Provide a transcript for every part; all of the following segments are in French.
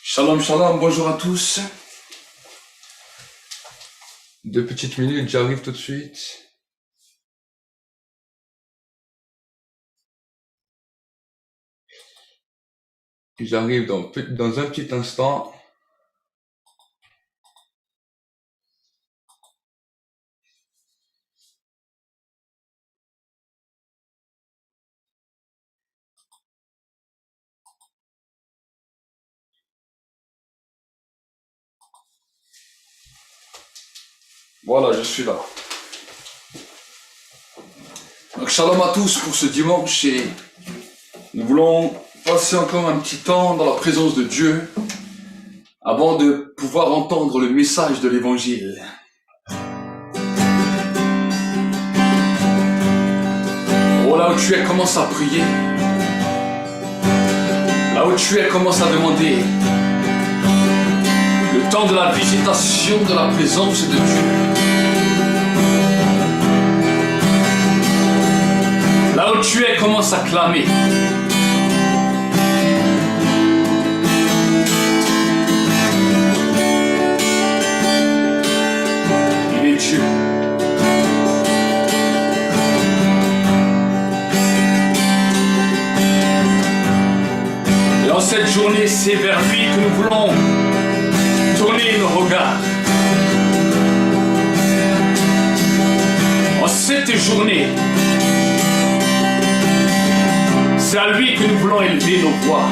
Shalom, shalom, bonjour à tous. 2 petites minutes, j'arrive tout de suite. J'arrive dans un petit instant. Voilà, je suis là. Donc shalom à tous pour ce dimanche et nous voulons passer encore un petit temps dans la présence de Dieu avant de pouvoir entendre le message de l'évangile. Oh, là où tu es, commence à prier. Là où tu es, commence à demander. Le temps de la visitation de la présence de Dieu. Là où tu es, commence à clamer. Il est Dieu. Et en cette journée, c'est vers lui que nous voulons tourner nos regards. En cette journée, c'est à lui que nous voulons élever nos voix.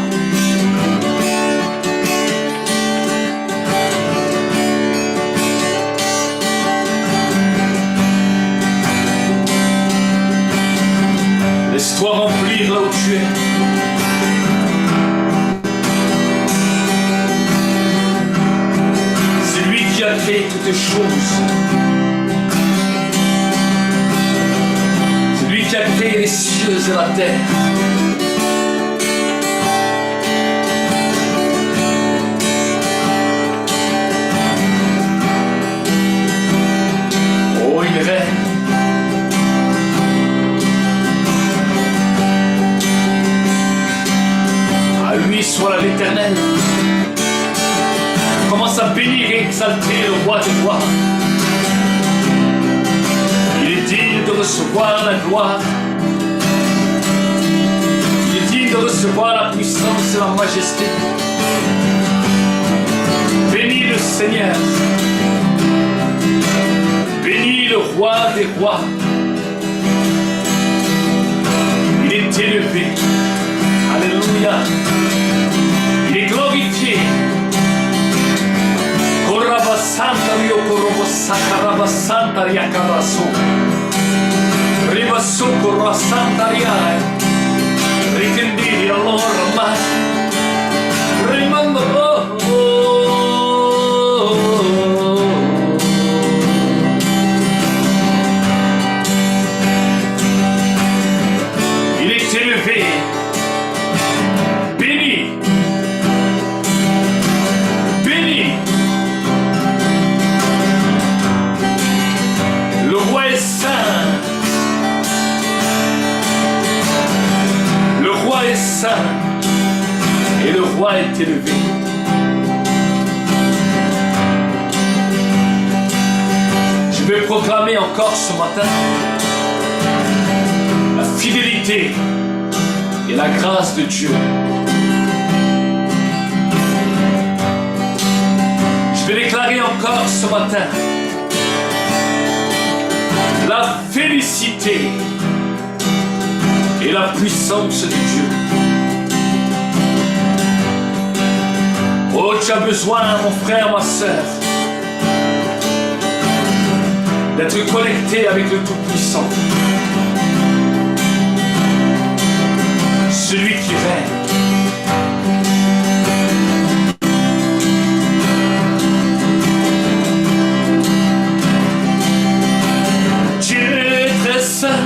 Laisse-toi remplir là où tu es. C'est lui qui a créé toutes choses. C'est lui qui a créé les cieux et la terre. Oh, il règne. À lui soit l'Éternel. Commence à bénir et exalter le roi des rois. Il est digne de recevoir la gloire. Il est digne de recevoir la puissance et la majesté. Bénis le Seigneur. Bénis le roi des rois. Il est élevé. Alléluia. Il est glorifié. Koraba Santa Rio Korobo Sakaraba Santa Yakaraso. Riba Sokora Santa Ria. Rikendiri allora rimando. Il est élevé. Béni. Béni. Le roi est saint. Le roi est saint. Et le roi est élevé. Je vais proclamer encore ce matin la fidélité et la grâce de Dieu. Je vais déclarer encore ce matin la félicité et la puissance de Dieu. Oh, tu as besoin, mon frère, ma sœur, d'être connecté avec le Tout-Puissant, celui qui règne. Dieu est très saint,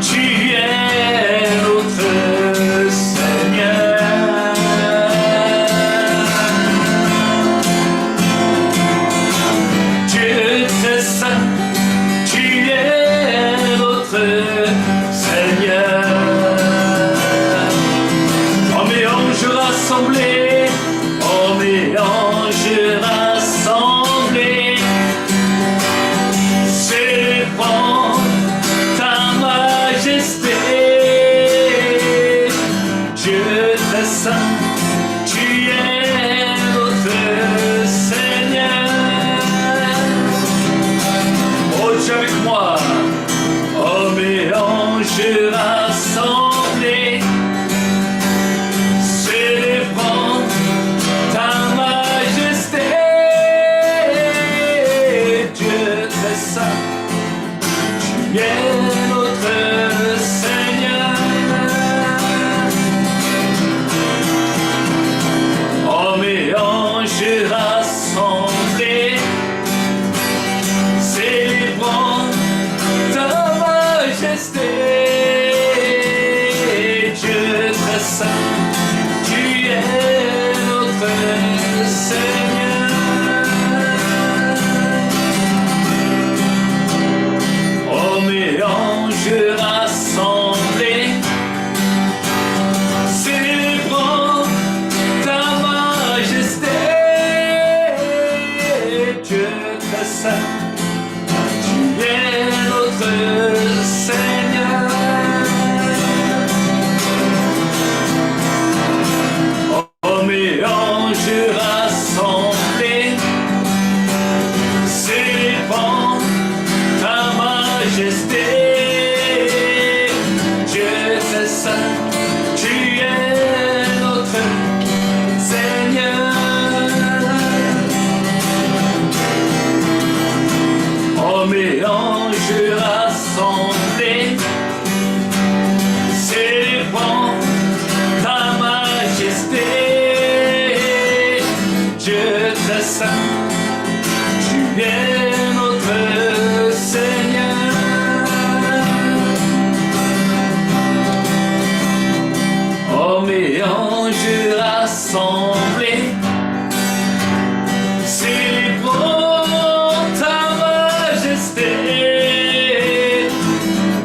tu es notre Seigneur. Dieu est très saint, tu es notre Seigneur.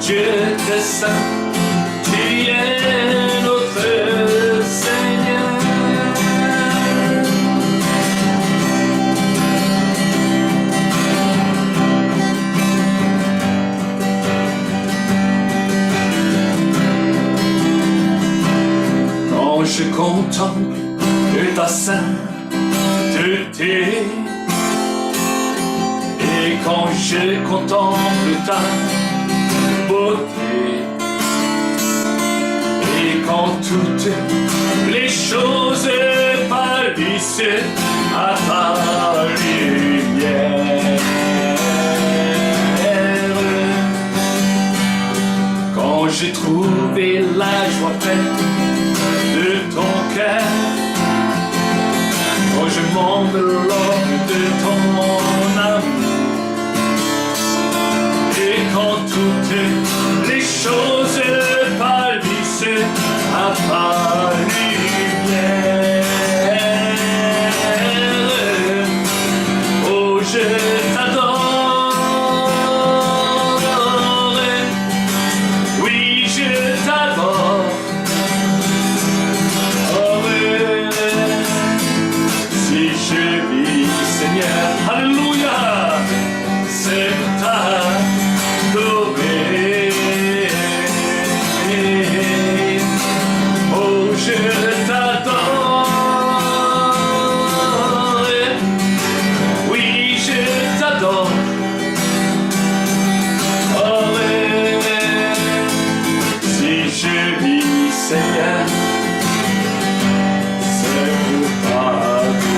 Dieu très saint, tu es notre Seigneur. Quand je contemple ta sainteté, et quand je contemple ta beauté, et quand toutes les choses pâlissent à ta lumière, quand j'ai trouvé la joie pleine de ton cœur, quand je m'enveloppe de ton amour, et quand toutes les choses pâlissent à ta lumière, oh je t'adore, oui je t'adore. Si je vis, Seigneur, alléluia, c'est pour t'adorer. Oh, je t'adore, oui, je t'adore. Oh, si je vis, Seigneur, c'est pour t'adorer.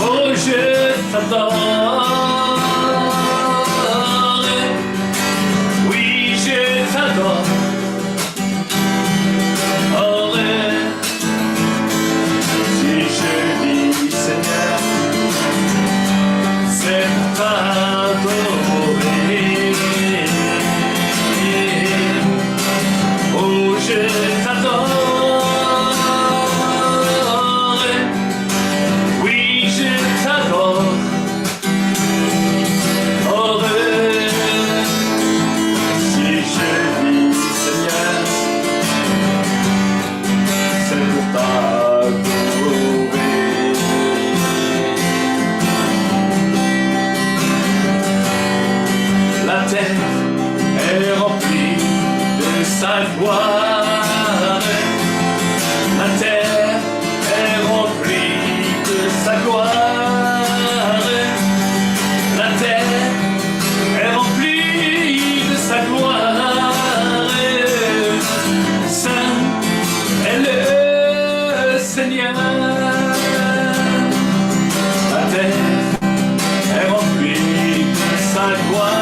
Oh, je t'adore, oui, je t'adore. Oh, si je vis, Seigneur, c'est pour t'adorer. Oh, je t'adore, oui, je t'adore. Oh, si je vis, Seigneur, c'est pour t'adorer. La terre est remplie de sa gloire. La terre est remplie de sa gloire. La terre est remplie de sa gloire. Saint est le Seigneur. La terre est remplie de sa gloire.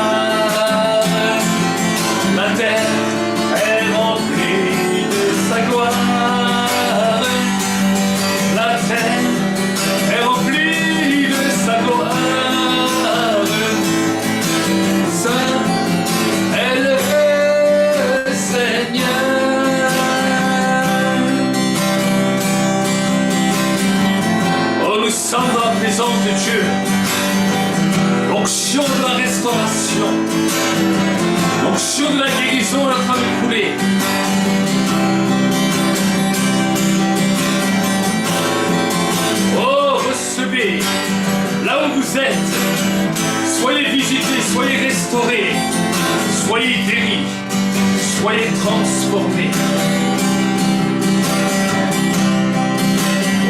La terre est remplie de sa gloire. La terre est remplie de sa gloire. Saint est le Seigneur. Oh, nous sommes dans la présence de Dieu. L'onction de la restauration, l'onction de la guérison est en train de couler. Oh, recevez, là où vous êtes, soyez visités, soyez restaurés, soyez guéris, soyez transformés.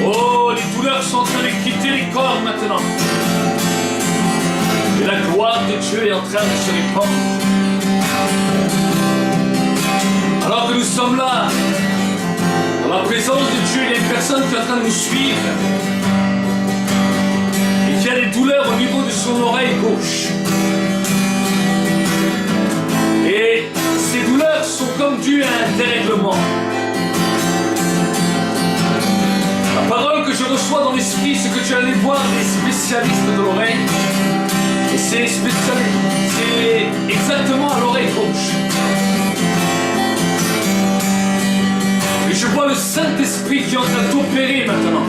Oh, les douleurs sont en train de quitter les corps maintenant. Et la gloire de Dieu est en train de se répandre. Alors que nous sommes là, dans la présence de Dieu, il y a une personne qui est en train de nous suivre et qui a des douleurs au niveau de son oreille gauche. Et ces douleurs sont comme dues à un dérèglement. La parole que je reçois dans l'esprit, c'est que tu allais voir des spécialistes de l'oreille. Et c'est exactement à l'oreille gauche. Et je vois le Saint-Esprit qui est en train d'opérer maintenant.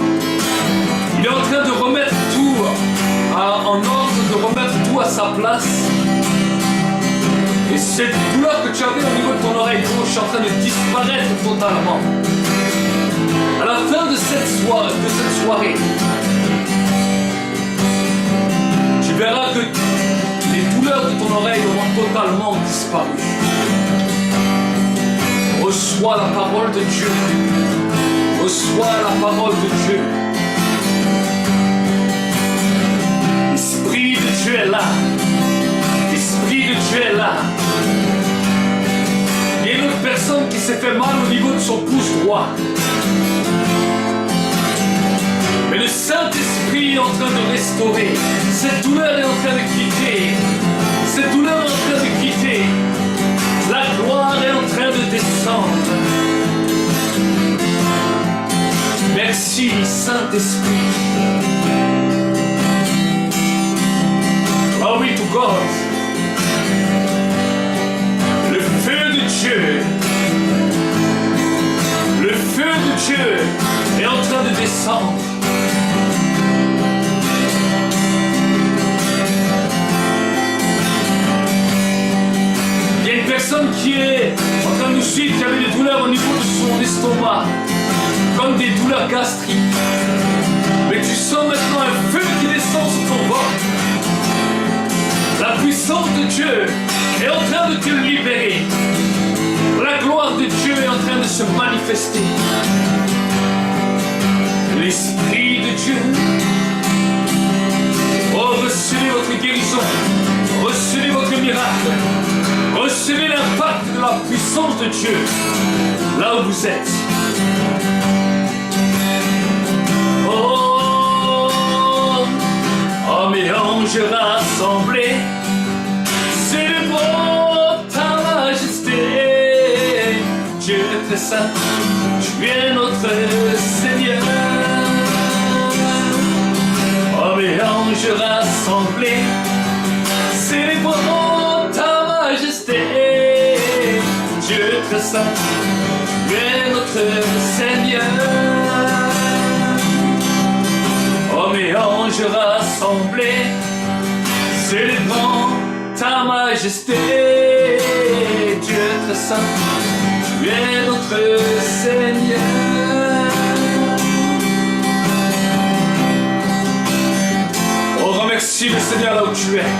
Il est en train de remettre tout en ordre, de à sa place. Et cette douleur que tu avais au niveau de ton oreille gauche est en train de disparaître totalement. À la fin de cette soirée, tu verras que les douleurs de ton oreille auront totalement disparu. Reçois la parole de Dieu. Reçois la parole de Dieu. L'Esprit de Dieu est là. L'Esprit de Dieu est là. Il y a une autre personne qui s'est fait mal au niveau de son pouce droit. Mais le Saint-Esprit est en train de restaurer. Cette douleur est en train de quitter. Cette douleur est en train de quitter. La gloire est en train de descendre. Merci Saint-Esprit. Glory to God. Le feu de Dieu. Le feu de Dieu est en train de descendre. Il y a une personne qui est en train de nous suivre, qui avait des douleurs au niveau de son estomac, comme des douleurs gastriques. Mais tu sens maintenant un feu qui descend sur ton ventre. La puissance de Dieu est en train de te libérer. La gloire de Dieu est en train de se manifester. L'Esprit de Dieu. Oh, recevez votre guérison. Recevez votre miracle. Recevez l'impact de la puissance de Dieu là où vous êtes. Oh, hommes et anges rassemblés, célébrons ta majesté. Dieu très saint, tu es notre Seigneur. Hommes et anges rassemblés, célébrons ta majesté. Dieu très saint, tu es notre Seigneur. Hommes et anges rassemblés, célébrons ta majesté. Dieu très saint, tu es notre Seigneur. Oh, remercie le Seigneur là où tu es.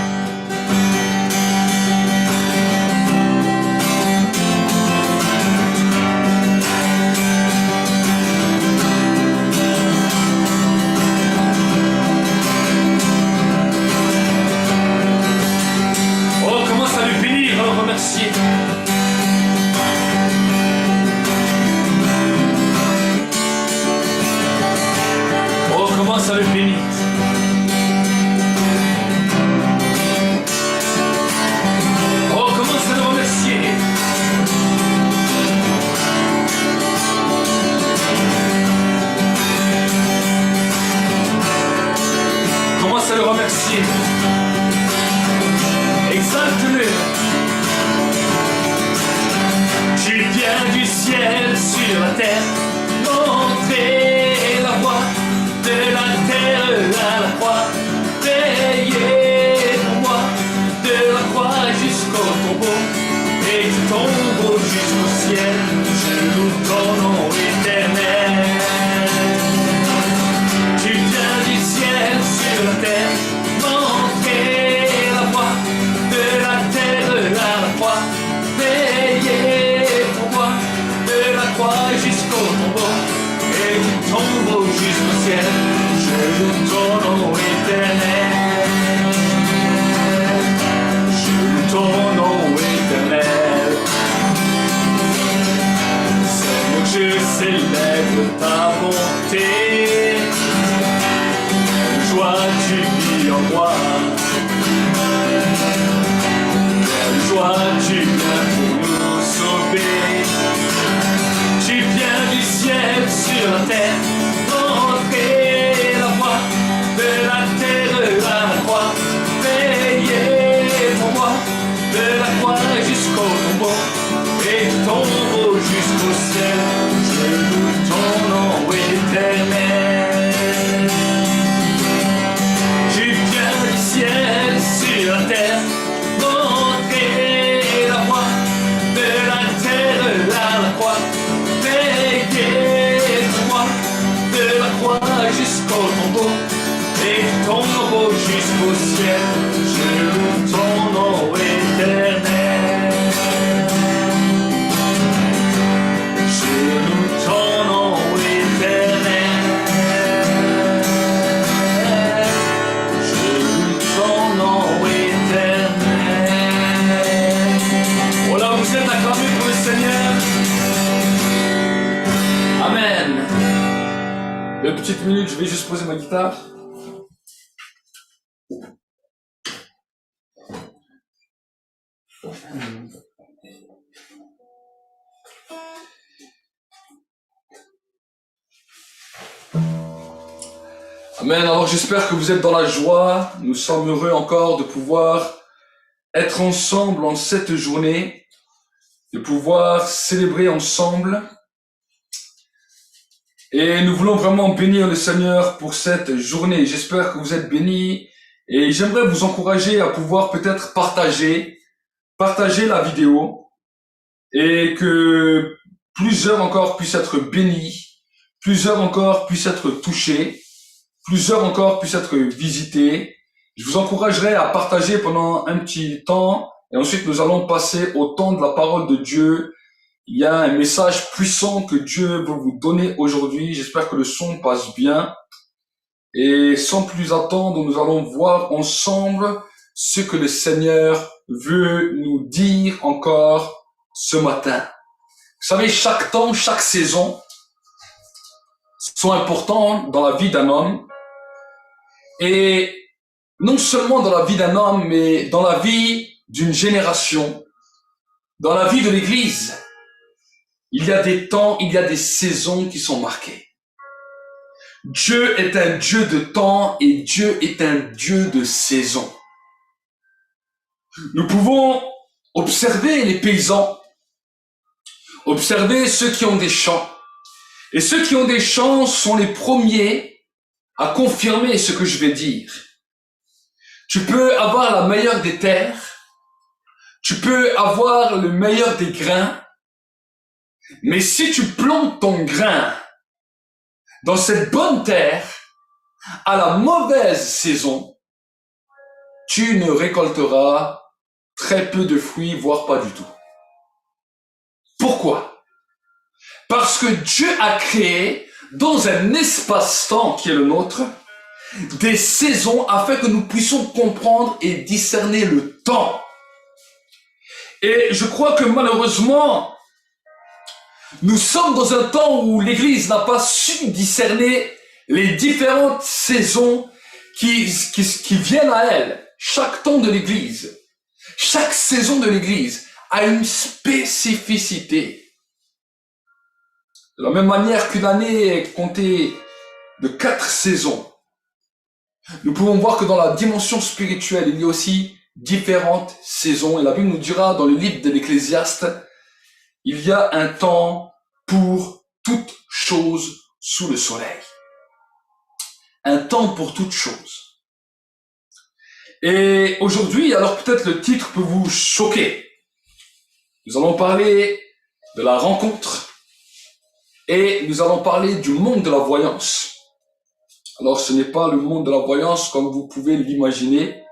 Remercier. Oh, commence à le bénir. Oh, commence à le remercier. Commence à le remercier. Exalte-le. Tu viens du ciel sur la terre, montrer la voie de la terre à la croix, payer pour moi de la croix jusqu'au tombeau et du tombeau jusqu'au ciel. Je loue ton nom éternel. Tu viens du ciel sur la terre, montrer la voie de la terre à la croix, payer de la croix jusqu'au tombeau Je loue ton nom éternel. Je loue ton nom éternel. Je loue ton nom éternel. Voilà, vous êtes acclamés pour le Seigneur. Amen. Une petite minute, je vais juste poser ma guitare. Amen. Alors j'espère que vous êtes dans la joie. Nous sommes heureux encore de pouvoir être ensemble en cette journée, de pouvoir célébrer ensemble. Et nous voulons vraiment bénir le Seigneur pour cette journée. J'espère que vous êtes bénis. Et j'aimerais vous encourager à pouvoir peut-être partager la vidéo et que plusieurs encore puissent être bénis, plusieurs encore puissent être touchés, plusieurs encore puissent être visités. Je vous encouragerai à partager pendant un petit temps et ensuite nous allons passer au temps de la parole de Dieu. Il y a un message puissant que Dieu veut vous donner aujourd'hui. J'espère que le son passe bien. Et sans plus attendre, nous allons voir ensemble ce que le Seigneur veut nous dire encore ce matin. Vous savez, chaque temps, chaque saison sont importants dans la vie d'un homme. Et non seulement dans la vie d'un homme, mais dans la vie d'une génération, dans la vie de l'Église. Il y a des temps, il y a des saisons qui sont marquées. Dieu est un Dieu de temps et Dieu est un Dieu de saison. Nous pouvons observer les paysans, observer ceux qui ont des champs. Et ceux qui ont des champs sont les premiers à confirmer ce que je vais dire. Tu peux avoir la meilleure des terres, tu peux avoir le meilleur des grains, mais si tu plantes ton grain dans cette bonne terre, à la mauvaise saison, tu ne récolteras très peu de fruits, voire pas du tout. Pourquoi? Parce que Dieu a créé, dans un espace-temps qui est le nôtre, des saisons afin que nous puissions comprendre et discerner le temps. Et je crois que malheureusement, nous sommes dans un temps où l'Église n'a pas su discerner les différentes saisons qui viennent à elle. Chaque temps de l'Église, chaque saison de l'Église a une spécificité. De la même manière qu'une année est comptée de 4 saisons, nous pouvons voir que dans la dimension spirituelle, il y a aussi différentes saisons. Et la Bible nous dira dans le livre de l'Ecclésiaste, il y a un temps pour toute chose sous le soleil. Un temps pour toute chose. Et aujourd'hui, alors peut-être le titre peut vous choquer. Nous allons parler de la rencontre et nous allons parler du monde de la voyance. Alors ce n'est pas le monde de la voyance comme vous pouvez l'imaginer,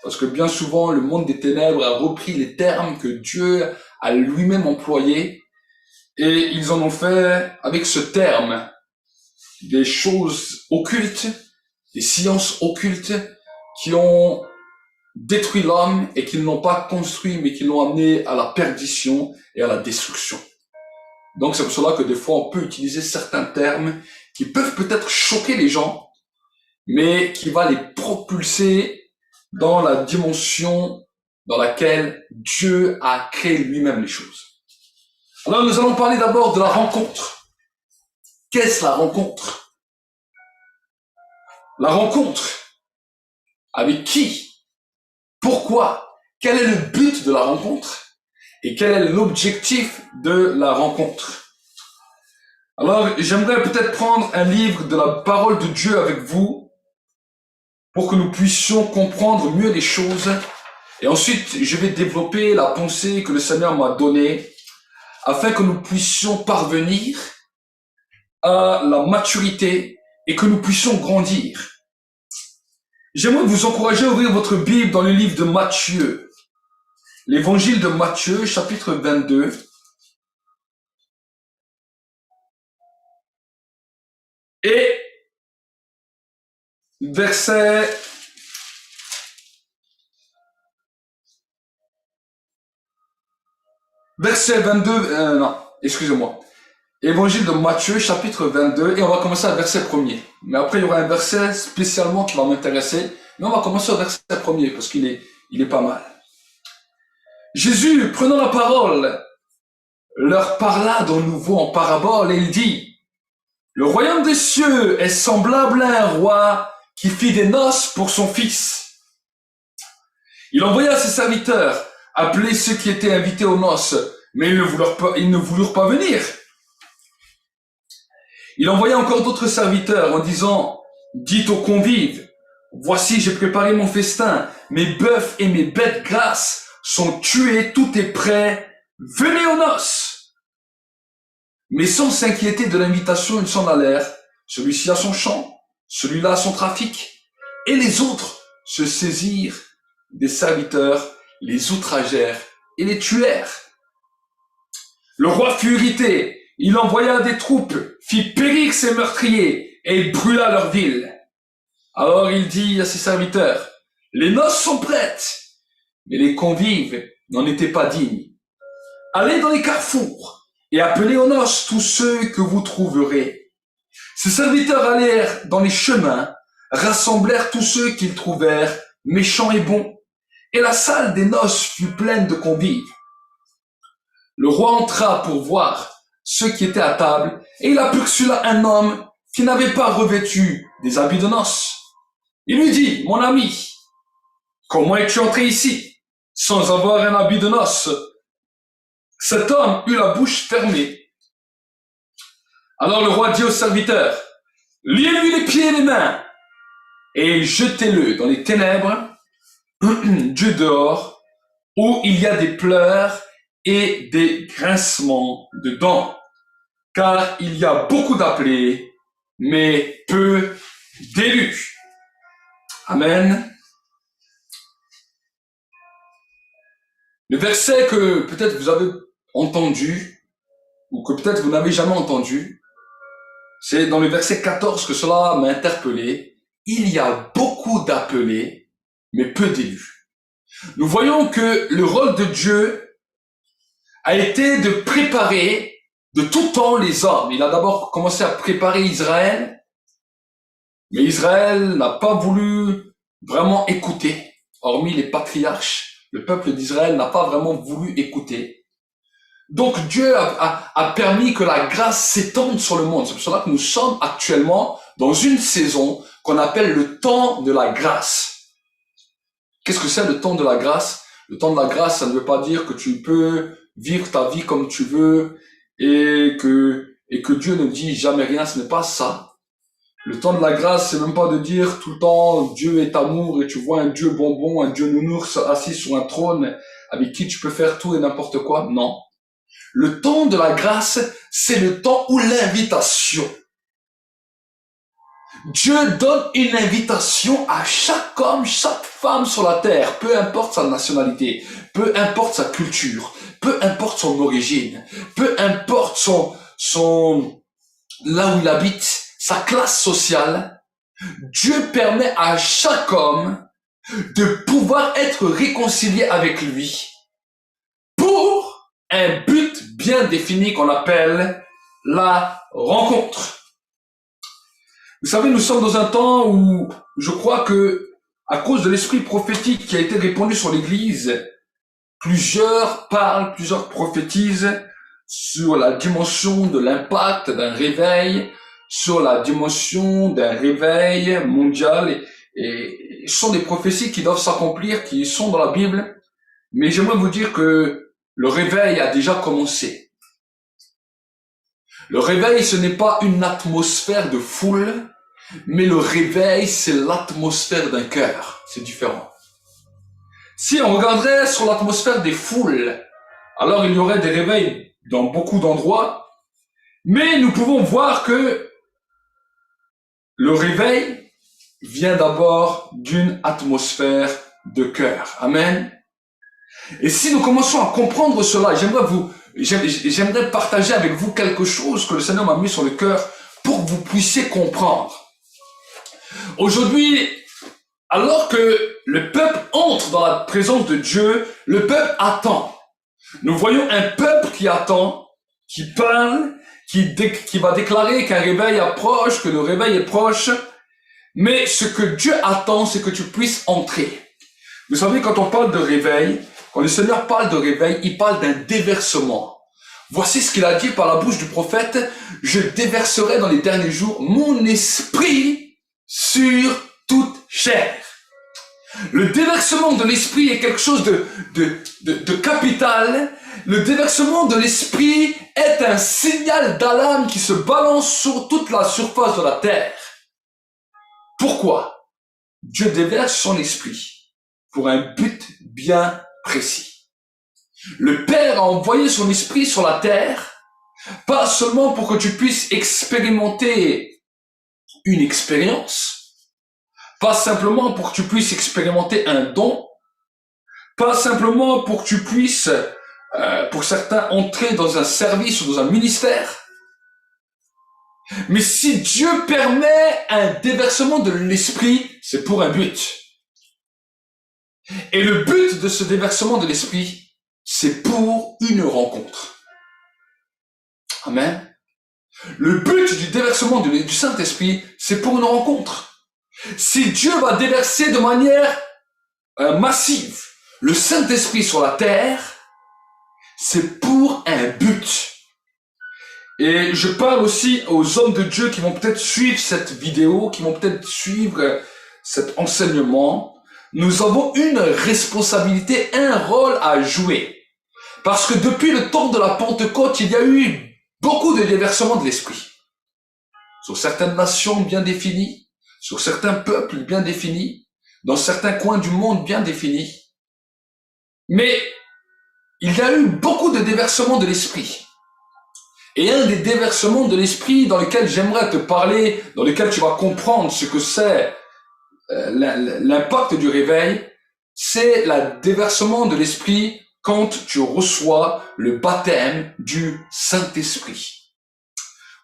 parce que bien souvent le monde des ténèbres a repris les termes que Dieu a lui-même employés et ils en ont fait avec ce terme des choses occultes, des sciences occultes qui ont détruit l'homme et qui ne l'ont pas construit mais qui l'ont amené à la perdition et à la destruction. Donc c'est pour cela que des fois on peut utiliser certains termes qui peuvent peut-être choquer les gens, mais qui va les propulser dans la dimension dans laquelle Dieu a créé lui-même les choses. Alors nous allons parler d'abord de la rencontre. Qu'est-ce la rencontre? La rencontre. Avec qui? Pourquoi? Quel est le but de la rencontre? Et quel est l'objectif de la rencontre? Alors, j'aimerais peut-être prendre un livre de la parole de Dieu avec vous pour que nous puissions comprendre mieux les choses. Et ensuite, je vais développer la pensée que le Seigneur m'a donnée afin que nous puissions parvenir à la maturité et que nous puissions grandir. J'aimerais vous encourager à ouvrir votre Bible dans le livre de Matthieu. L'évangile de Matthieu, chapitre 22. Et verset 22, non, excusez-moi. Évangile de Matthieu, chapitre 22, et on va commencer à verset 1er. Mais après, il y aura un verset spécialement qui va m'intéresser. Mais on va commencer au verset 1er, parce qu'il est pas mal. Jésus, prenant la parole, leur parla de nouveau en parabole, et il dit, « Le royaume des cieux est semblable à un roi qui fit des noces pour son fils. Il envoya ses serviteurs, appeler ceux qui étaient invités aux noces, mais ils ne voulurent pas venir. Il envoya encore d'autres serviteurs en disant, « Dites aux convives, voici j'ai préparé mon festin, mes bœufs et mes bêtes grasses sont tués, tout est prêt, venez aux noces. » Mais sans s'inquiéter de l'invitation, ils s'en allèrent, celui-ci à son champ, celui-là à son trafic, et les autres se saisirent des serviteurs, les outragèrent et les tuèrent. Le roi fut irrité, il envoya des troupes, fit périr ses meurtriers, et il brûla leur ville. Alors il dit à ses serviteurs, « Les noces sont prêtes, mais les convives n'en étaient pas dignes. Allez dans les carrefours, et appelez aux noces tous ceux que vous trouverez. » Ses serviteurs allèrent dans les chemins, rassemblèrent tous ceux qu'ils trouvèrent, méchants et bons, et la salle des noces fut pleine de convives. Le roi entra pour voir ceux qui étaient à table, et il aperçut là un homme qui n'avait pas revêtu des habits de noces. Il lui dit, « Mon ami, comment es-tu entré ici, sans avoir un habit de noces ?» Cet homme eut la bouche fermée. Alors le roi dit au serviteur, « Liez-lui les pieds et les mains, et jetez-le dans les ténèbres, Dieu dehors, où il y a des pleurs et des grincements de dents, car il y a beaucoup d'appelés, mais peu d'élus. » Amen. Le verset que peut-être vous avez entendu, ou que peut-être vous n'avez jamais entendu, c'est dans le verset 14 que cela m'a interpellé. Il y a beaucoup d'appelés, mais peu d'élus. Nous voyons que le rôle de Dieu a été de préparer de tout temps les hommes. Il a d'abord commencé à préparer Israël, mais Israël n'a pas voulu vraiment écouter. Hormis les patriarches, le peuple d'Israël n'a pas vraiment voulu écouter. Donc Dieu a permis que la grâce s'étende sur le monde. C'est pour cela que nous sommes actuellement dans une saison qu'on appelle le temps de la grâce. Qu'est-ce que c'est le temps de la grâce? Le temps de la grâce, ça ne veut pas dire que tu peux vivre ta vie comme tu veux et que Dieu ne dit jamais rien, ce n'est pas ça. Le temps de la grâce, c'est même pas de dire tout le temps Dieu est amour et tu vois un Dieu bonbon, un Dieu nounours assis sur un trône avec qui tu peux faire tout et n'importe quoi. Non. Le temps de la grâce, c'est le temps où l'invitation. Dieu donne une invitation à chaque homme, chaque femme sur la terre, peu importe sa nationalité, peu importe sa culture, peu importe son origine, peu importe là où il habite, sa classe sociale. Dieu permet à chaque homme de pouvoir être réconcilié avec lui pour un but bien défini qu'on appelle la rencontre. Vous savez, nous sommes dans un temps où je crois que, à cause de l'esprit prophétique qui a été répandu sur l'Église, plusieurs parlent, plusieurs prophétisent sur la dimension de l'impact d'un réveil, sur la dimension d'un réveil mondial, et ce sont des prophéties qui doivent s'accomplir, qui sont dans la Bible, mais j'aimerais vous dire que le réveil a déjà commencé. Le réveil, ce n'est pas une atmosphère de foule, mais le réveil, c'est l'atmosphère d'un cœur. C'est différent. Si on regarderait sur l'atmosphère des foules, alors il y aurait des réveils dans beaucoup d'endroits, mais nous pouvons voir que le réveil, vient d'abord d'une atmosphère de cœur. Amen. Et si nous commençons à comprendre cela, j'aimerais partager avec vous quelque chose que le Seigneur m'a mis sur le cœur pour que vous puissiez comprendre. Aujourd'hui, alors que le peuple entre dans la présence de Dieu, le peuple attend. Nous voyons un peuple qui attend, qui parle, qui va déclarer qu'un réveil approche, que le réveil est proche. Mais ce que Dieu attend, c'est que tu puisses entrer. Vous savez, quand on parle de réveil, quand le Seigneur parle de réveil, il parle d'un déversement. Voici ce qu'il a dit par la bouche du prophète: je déverserai dans les derniers jours mon esprit sur toute chair. Le déversement de l'esprit est quelque chose de capital. Le déversement de l'esprit est un signal d'alarme qui se balance sur toute la surface de la terre. Pourquoi? Dieu déverse son esprit pour un but bien précis. Le Père a envoyé son esprit sur la terre, pas seulement pour que tu puisses expérimenter une expérience, pas simplement pour que tu puisses expérimenter un don, pas simplement pour que tu puisses, pour certains, entrer dans un service ou dans un ministère. Mais si Dieu permet un déversement de l'esprit, c'est pour un but. Et le but de ce déversement de l'esprit, c'est pour une rencontre. Amen. Le but du déversement du Saint-Esprit, c'est pour une rencontre. Si Dieu va déverser de manière massive le Saint-Esprit sur la terre, c'est pour un but. Et je parle aussi aux hommes de Dieu qui vont peut-être suivre cette vidéo, qui vont peut-être suivre cet enseignement. Nous avons une responsabilité, un rôle à jouer. Parce que depuis le temps de la Pentecôte, il y a eu beaucoup de déversements de l'esprit. Sur certaines nations bien définies, sur certains peuples bien définis, dans certains coins du monde bien définis. Mais il y a eu beaucoup de déversements de l'esprit. Et un des déversements de l'esprit dans lequel j'aimerais te parler, dans lequel tu vas comprendre ce que c'est l'impact du réveil, c'est le déversement de l'esprit quand tu reçois le baptême du Saint-Esprit.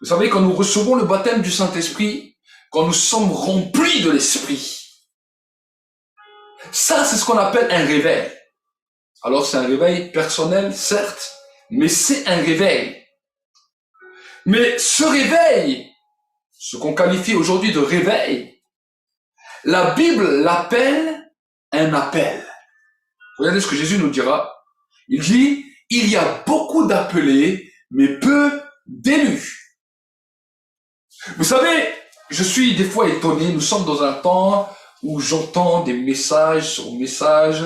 Vous savez, quand nous recevons le baptême du Saint-Esprit, quand nous sommes remplis de l'esprit, ça c'est ce qu'on appelle un réveil. Alors c'est un réveil personnel, certes, mais c'est un réveil. Mais ce réveil, ce qu'on qualifie aujourd'hui de réveil, la Bible l'appelle un appel. Regardez ce que Jésus nous dira. Il dit, il y a beaucoup d'appelés, mais peu d'élus. Vous savez, je suis des fois étonné, nous sommes dans un temps où j'entends des messages sur messages,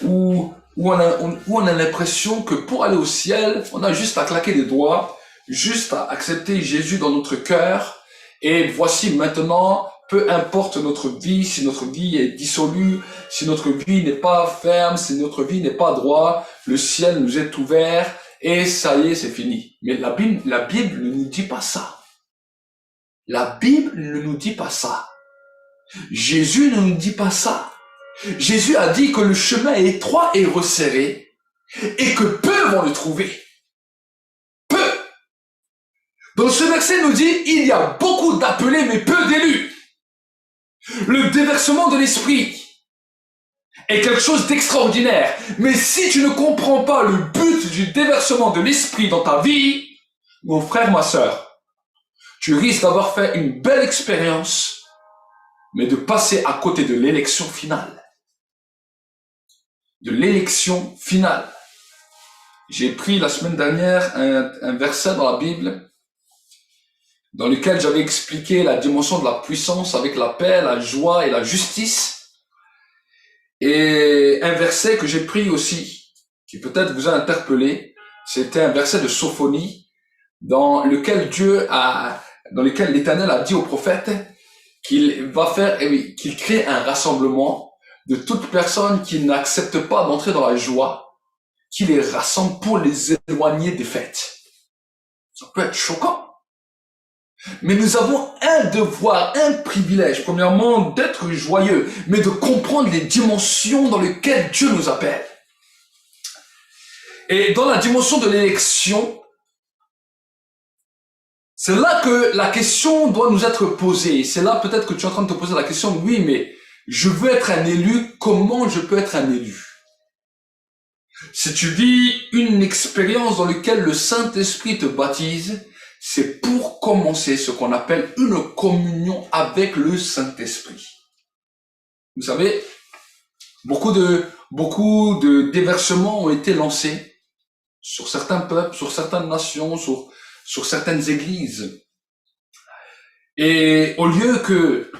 où on a l'impression que pour aller au ciel, on a juste à claquer les doigts, juste à accepter Jésus dans notre cœur, et voici maintenant, peu importe notre vie, si notre vie est dissolue, si notre vie n'est pas ferme, si notre vie n'est pas droite, le ciel nous est ouvert, et ça y est, c'est fini. Mais la Bible ne nous dit pas ça. La Bible ne nous dit pas ça. Jésus ne nous dit pas ça. Jésus a dit que le chemin est étroit et resserré, et que peu vont le trouver. Peu. Donc ce verset nous dit, il y a beaucoup d'appelés, mais peu d'élus. Le déversement de l'esprit est quelque chose d'extraordinaire. Mais si tu ne comprends pas le but du déversement de l'esprit dans ta vie, mon frère, ma sœur, tu risques d'avoir fait une belle expérience, mais de passer à côté de l'élection finale. De l'élection finale. J'ai pris la semaine dernière un verset dans la Bible dans lequel j'avais expliqué la dimension de la puissance avec la paix, la joie et la justice. Et un verset que j'ai pris aussi, qui peut-être vous a interpellé, c'était un verset de Sophonie, dans lequel l'Éternel a dit au prophète qu'il crée un rassemblement de toutes personnes qui n'acceptent pas d'entrer dans la joie, qui les rassemble pour les éloigner des fêtes. Ça peut être choquant. Mais nous avons un devoir, un privilège, premièrement, d'être joyeux, mais de comprendre les dimensions dans lesquelles Dieu nous appelle. Et dans la dimension de l'élection, c'est là que la question doit nous être posée. C'est là peut-être que tu es en train de te poser la question, oui, mais je veux être un élu, comment je peux être un élu? Si tu vis une expérience dans laquelle le Saint-Esprit te baptise, c'est pour commencer ce qu'on appelle une communion avec le Saint-Esprit. Vous savez, beaucoup de déversements ont été lancés sur certains peuples, sur certaines nations, sur certaines églises. Et au lieu que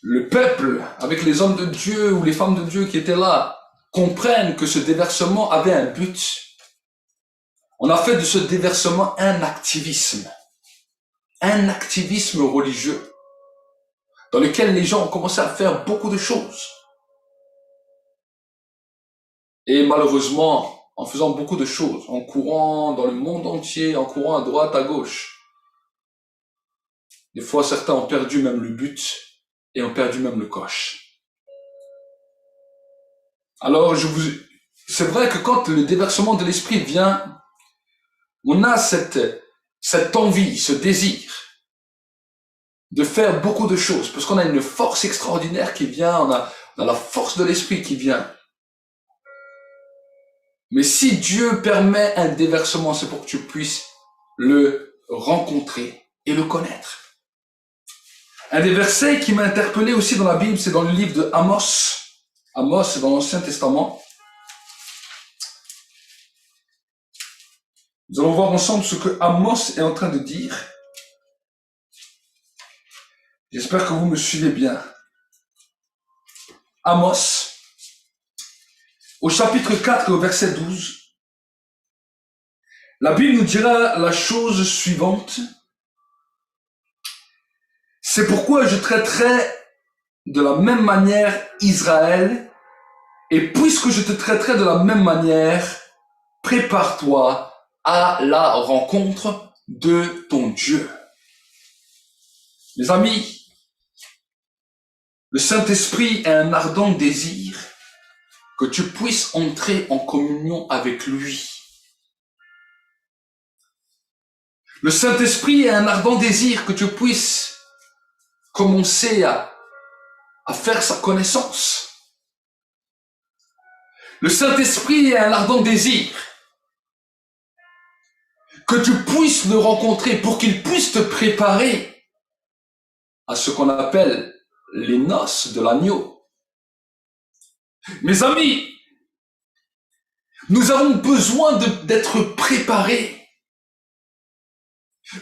le peuple, avec les hommes de Dieu ou les femmes de Dieu qui étaient là, comprennent que ce déversement avait un but, on a fait de ce déversement un activisme religieux, dans lequel les gens ont commencé à faire beaucoup de choses. Et malheureusement, en faisant beaucoup de choses, en courant dans le monde entier, en courant à droite, à gauche, des fois certains ont perdu même le but et ont perdu même le coche. Alors c'est vrai que quand le déversement de l'esprit vient, on a cette envie, ce désir de faire beaucoup de choses, parce qu'on a une force extraordinaire qui vient, on a la force de l'esprit qui vient. Mais si Dieu permet un déversement, c'est pour que tu puisses le rencontrer et le connaître. Un des versets qui m'a interpellé aussi dans la Bible, c'est dans le livre de Amos. Amos, c'est dans l'Ancien Testament. Nous allons voir ensemble ce que Amos est en train de dire. J'espère que vous me suivez bien. Amos, au chapitre 4 et au verset 12, la Bible nous dira la chose suivante. C'est pourquoi je traiterai de la même manière Israël, et puisque je te traiterai de la même manière, prépare-toi à la rencontre de ton Dieu. Mes amis, le Saint-Esprit a un ardent désir que tu puisses entrer en communion avec lui. Le Saint-Esprit a un ardent désir que tu puisses commencer à faire sa connaissance. Le Saint-Esprit a un ardent désir que tu puisses le rencontrer pour qu'il puisse te préparer à ce qu'on appelle les noces de l'agneau. Mes amis, nous avons besoin d'être préparés.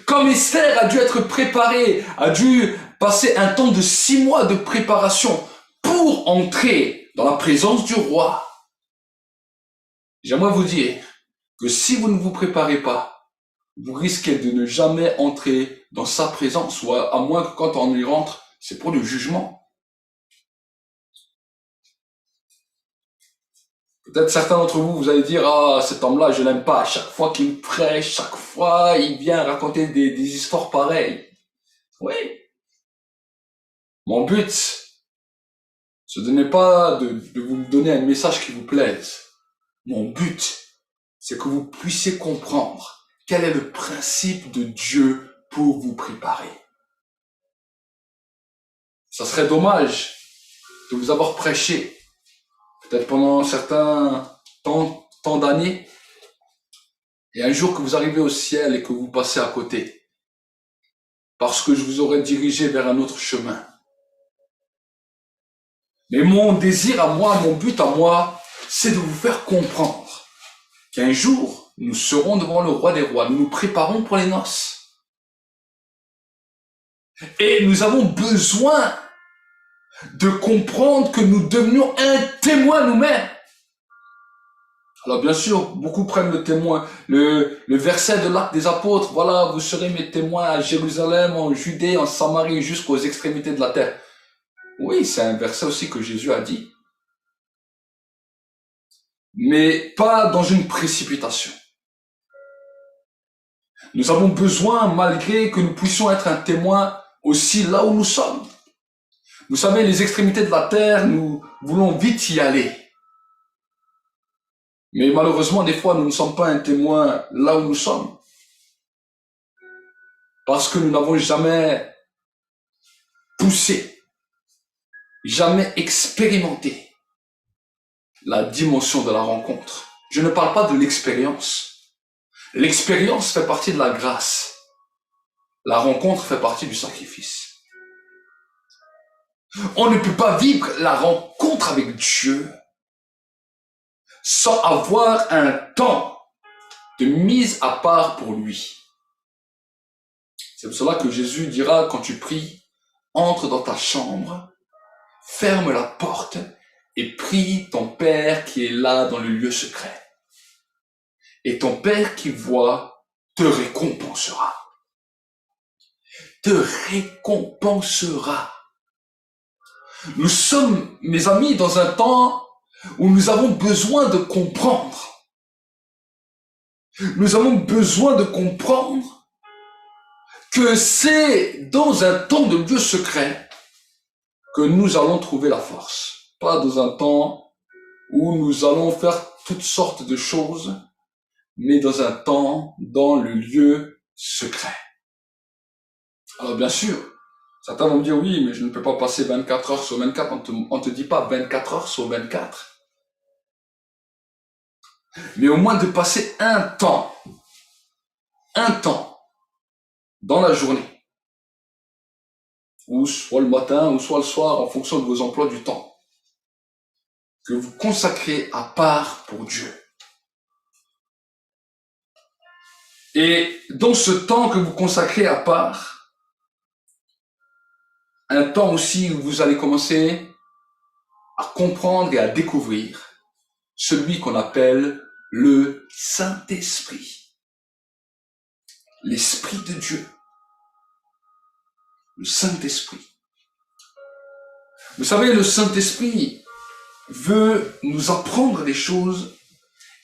Comme Esther a dû être préparée, a dû passer un temps de 6 mois de préparation pour entrer dans la présence du roi. J'aimerais vous dire que si vous ne vous préparez pas, vous risquez de ne jamais entrer dans sa présence, ou à moins que quand on y rentre, c'est pour le jugement. Peut-être certains d'entre vous, vous allez dire, ah, cet homme-là, je l'aime pas. Chaque fois qu'il prêche, chaque fois, il vient raconter des histoires pareilles. Oui. Mon but, ce n'est pas de vous donner un message qui vous plaise. Mon but, c'est que vous puissiez comprendre quel est le principe de Dieu pour vous préparer. Ça serait dommage de vous avoir prêché, peut-être pendant certains temps d'années, et un jour que vous arrivez au ciel et que vous passez à côté, parce que je vous aurais dirigé vers un autre chemin. Mais mon désir à moi, mon but à moi, c'est de vous faire comprendre qu'un jour, nous serons devant le roi des rois, nous nous préparons pour les noces. Et nous avons besoin de comprendre que nous devenions un témoin nous-mêmes. Alors bien sûr, beaucoup prennent le témoin, le verset de l'Acte des Apôtres, voilà, vous serez mes témoins à Jérusalem, en Judée, en Samarie, jusqu'aux extrémités de la terre. Oui, c'est un verset aussi que Jésus a dit. Mais pas dans une précipitation. Nous avons besoin, malgré que nous puissions être un témoin aussi là où nous sommes. Vous savez, les extrémités de la terre, nous voulons vite y aller. Mais malheureusement, des fois, nous ne sommes pas un témoin là où nous sommes. Parce que nous n'avons jamais poussé, jamais expérimenté la dimension de la rencontre. Je ne parle pas de l'expérience. L'expérience fait partie de la grâce. La rencontre fait partie du sacrifice. On ne peut pas vivre la rencontre avec Dieu sans avoir un temps de mise à part pour lui. C'est pour cela que Jésus dira, quand tu pries, entre dans ta chambre, ferme la porte et prie ton Père qui est là dans le lieu secret. Et ton Père qui voit te récompensera. Te récompensera. Nous sommes, mes amis, dans un temps où nous avons besoin de comprendre. Nous avons besoin de comprendre que c'est dans un temps de lieu secret que nous allons trouver la force. Pas dans un temps où nous allons faire toutes sortes de choses, mais dans un temps dans le lieu secret. Alors bien sûr, certains vont me dire, oui, mais je ne peux pas passer 24 heures sur 24. On te dit pas 24 heures sur 24. Mais au moins de passer un temps dans la journée, ou soit le matin, ou soit le soir, en fonction de vos emplois du temps, que vous consacrez à part pour Dieu. Et dans ce temps que vous consacrez à part, un temps aussi où vous allez commencer à comprendre et à découvrir celui qu'on appelle le Saint-Esprit. L'Esprit de Dieu. Le Saint-Esprit. Vous savez, le Saint-Esprit veut nous apprendre des choses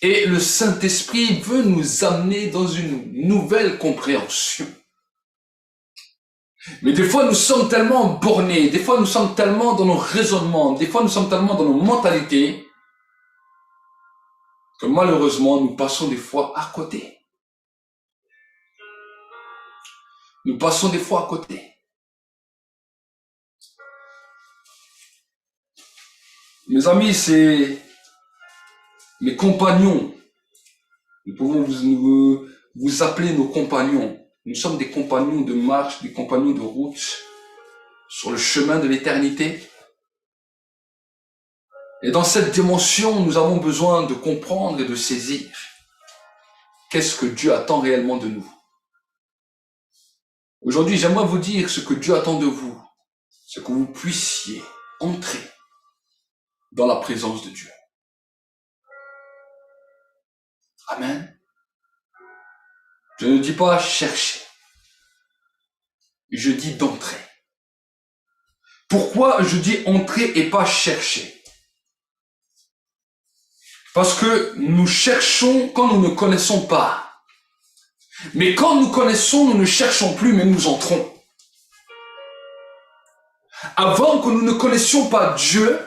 et le Saint-Esprit veut nous amener dans une nouvelle compréhension. Mais des fois, nous sommes tellement bornés, des fois, nous sommes tellement dans nos raisonnements, des fois, nous sommes tellement dans nos mentalités que malheureusement, nous passons des fois à côté. Nous passons des fois à côté. Mes amis, c'est mes compagnons. Nous pouvons vous appeler nos compagnons. Nous sommes des compagnons de marche, des compagnons de route sur le chemin de l'éternité. Et dans cette dimension, nous avons besoin de comprendre et de saisir qu'est-ce que Dieu attend réellement de nous. Aujourd'hui, j'aimerais vous dire ce que Dieu attend de vous, c'est que vous puissiez entrer dans la présence de Dieu. Amen. Je ne dis pas chercher, je dis d'entrer. Pourquoi je dis entrer et pas chercher? Parce que nous cherchons quand nous ne connaissons pas. Mais quand nous connaissons, nous ne cherchons plus, mais nous entrons. Avant que nous ne connaissions pas Dieu,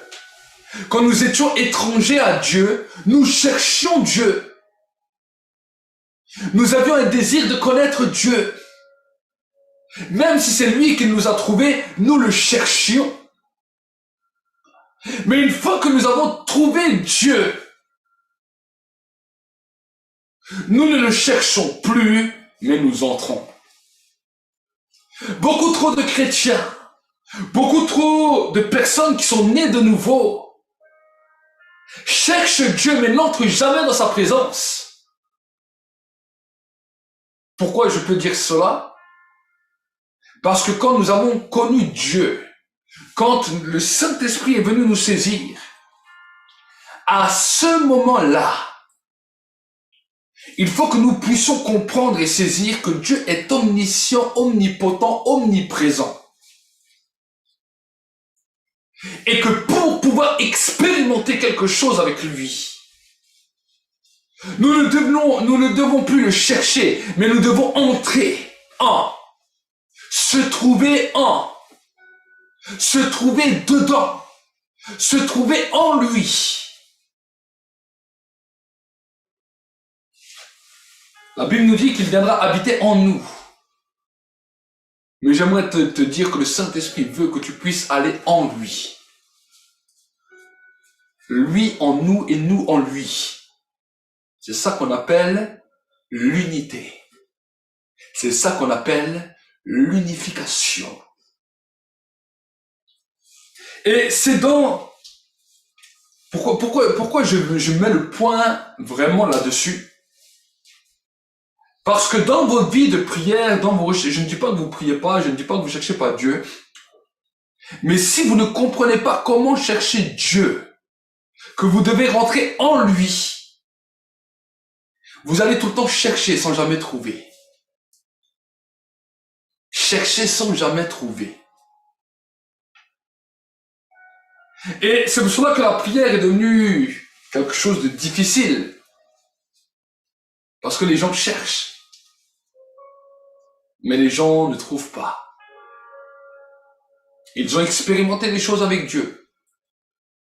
quand nous étions étrangers à Dieu, nous cherchions Dieu. Nous avions un désir de connaître Dieu. Même si c'est lui qui nous a trouvés, nous le cherchions. Mais une fois que nous avons trouvé Dieu, nous ne le cherchons plus, mais nous entrons. Beaucoup trop de chrétiens, beaucoup trop de personnes qui sont nées de nouveau, cherchent Dieu, mais n'entrent jamais dans sa présence. Pourquoi je peux dire cela? Parce que quand nous avons connu Dieu, quand le Saint-Esprit est venu nous saisir, à ce moment-là, il faut que nous puissions comprendre et saisir que Dieu est omniscient, omnipotent, omniprésent. Et que pour pouvoir expérimenter quelque chose avec lui, Nous ne devons plus le chercher, mais nous devons entrer en, se trouver en, se trouver dedans, se trouver en lui. La Bible nous dit qu'il viendra habiter en nous. Mais j'aimerais te dire que le Saint-Esprit veut que tu puisses aller en lui. Lui en nous et nous en lui. C'est ça qu'on appelle l'unité. C'est ça qu'on appelle l'unification. Et c'est dans... Pourquoi je mets le point vraiment là-dessus? Parce que dans vos vies de prière, dans vos recherches, je ne dis pas que vous ne priez pas, je ne dis pas que vous ne cherchez pas Dieu, mais si vous ne comprenez pas comment chercher Dieu, que vous devez rentrer en lui, vous allez tout le temps chercher sans jamais trouver. Chercher sans jamais trouver. Et c'est pour cela que la prière est devenue quelque chose de difficile. Parce que les gens cherchent. Mais les gens ne trouvent pas. Ils ont expérimenté des choses avec Dieu.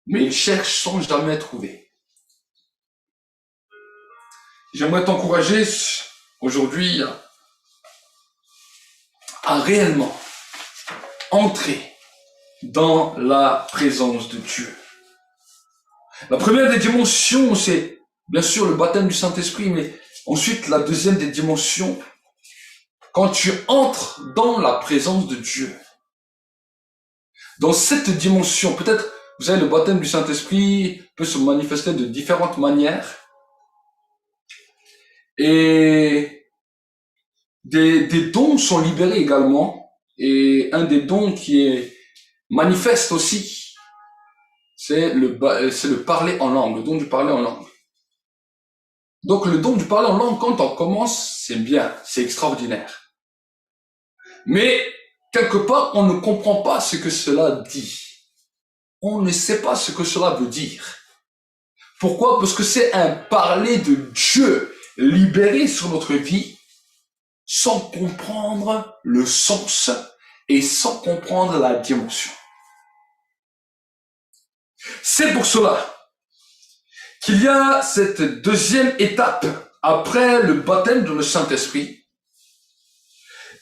Mais ils cherchent sans jamais trouver. J'aimerais t'encourager aujourd'hui à réellement entrer dans la présence de Dieu. La première des dimensions, c'est bien sûr le baptême du Saint-Esprit, mais ensuite la deuxième des dimensions, quand tu entres dans la présence de Dieu. Dans cette dimension, peut-être, vous savez, le baptême du Saint-Esprit peut se manifester de différentes manières. Et des dons sont libérés également. Et un des dons qui est manifeste aussi, c'est le parler en langue, le don du parler en langue. Donc le don du parler en langue, quand on commence, c'est bien, c'est extraordinaire. Mais quelque part, on ne comprend pas ce que cela dit. On ne sait pas ce que cela veut dire. Pourquoi? Parce que c'est un parler de Dieu libéré sur notre vie sans comprendre le sens et sans comprendre la dimension. C'est pour cela qu'il y a cette deuxième étape après le baptême dans le Saint-Esprit.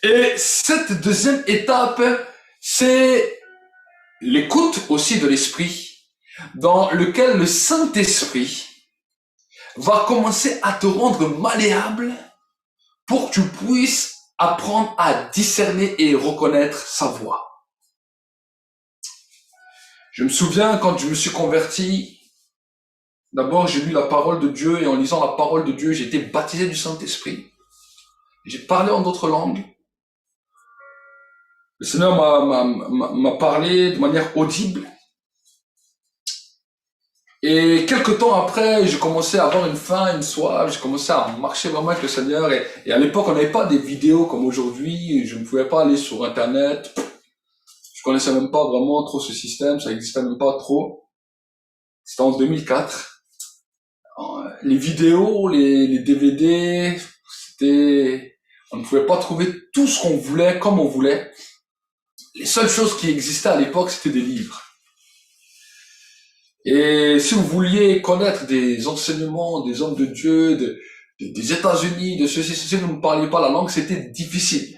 Et cette deuxième étape, c'est l'écoute aussi de l'Esprit, dans lequel le Saint-Esprit va commencer à te rendre malléable pour que tu puisses apprendre à discerner et reconnaître sa voix. Je me souviens quand je me suis converti, d'abord j'ai lu la parole de Dieu et en lisant la parole de Dieu, j'ai été baptisé du Saint-Esprit. J'ai parlé en d'autres langues. Le Seigneur m'a parlé de manière audible. Et quelques temps après, j'ai commencé à avoir une faim, une soif, j'ai commencé à marcher vraiment avec le Seigneur. Et à l'époque, on n'avait pas des vidéos comme aujourd'hui, je ne pouvais pas aller sur Internet. Je connaissais même pas vraiment trop ce système, ça n'existait même pas trop. C'était en 2004. Les vidéos, les DVD, on ne pouvait pas trouver tout ce qu'on voulait, comme on voulait. Les seules choses qui existaient à l'époque, c'était des livres. Et si vous vouliez connaître des enseignements des hommes de Dieu, des États-Unis, de ceci, vous ne parliez pas la langue, c'était difficile.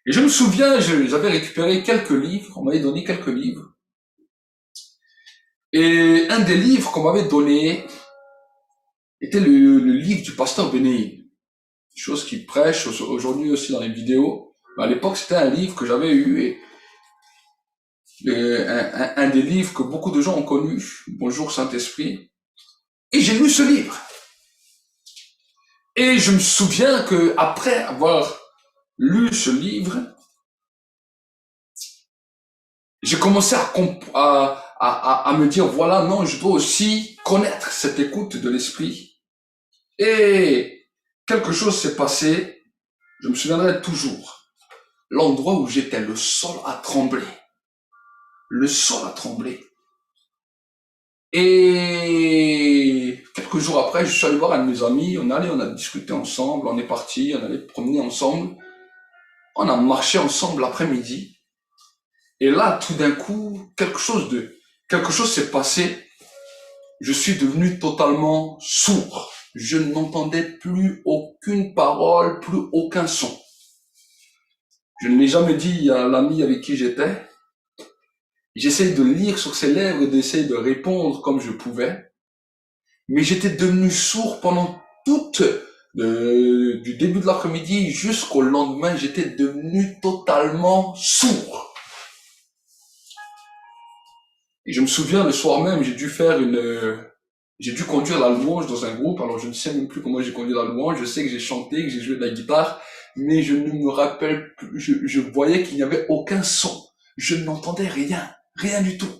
Et je me souviens, j'avais récupéré quelques livres, on m'avait donné quelques livres. Et un des livres qu'on m'avait donné était le livre du pasteur Benéi. Chose qui prêche aujourd'hui aussi dans les vidéos. Mais à l'époque, c'était un livre que j'avais eu et un des livres que beaucoup de gens ont connu, Bonjour Saint-Esprit. Et j'ai lu ce livre. Et je me souviens que après avoir lu ce livre, j'ai commencé à me dire, voilà, non, je dois aussi connaître cette écoute de l'Esprit. Et quelque chose s'est passé, je me souviendrai toujours. L'endroit où j'étais, le sol a tremblé. Le sol a tremblé. Et quelque quelques jours après, je suis allé voir un de mes amis, on a discuté ensemble, on est parti, on allait promener ensemble, on a marché ensemble l'après-midi, et là, tout d'un coup, quelque chose s'est passé, je suis devenu totalement sourd, je n'entendais plus aucune parole, plus aucun son. Je ne l'ai jamais dit à l'ami avec qui j'étais, j'essayais de lire sur ses lèvres et d'essayer de répondre comme je pouvais, mais j'étais devenu sourd pendant du début de l'après-midi jusqu'au lendemain, j'étais devenu totalement sourd. Et je me souviens, le soir même, j'ai dû conduire la louange dans un groupe, alors je ne sais même plus comment j'ai conduit la louange, je sais que j'ai chanté, que j'ai joué de la guitare, mais je ne me rappelle plus, je voyais qu'il n'y avait aucun son, je n'entendais rien du tout.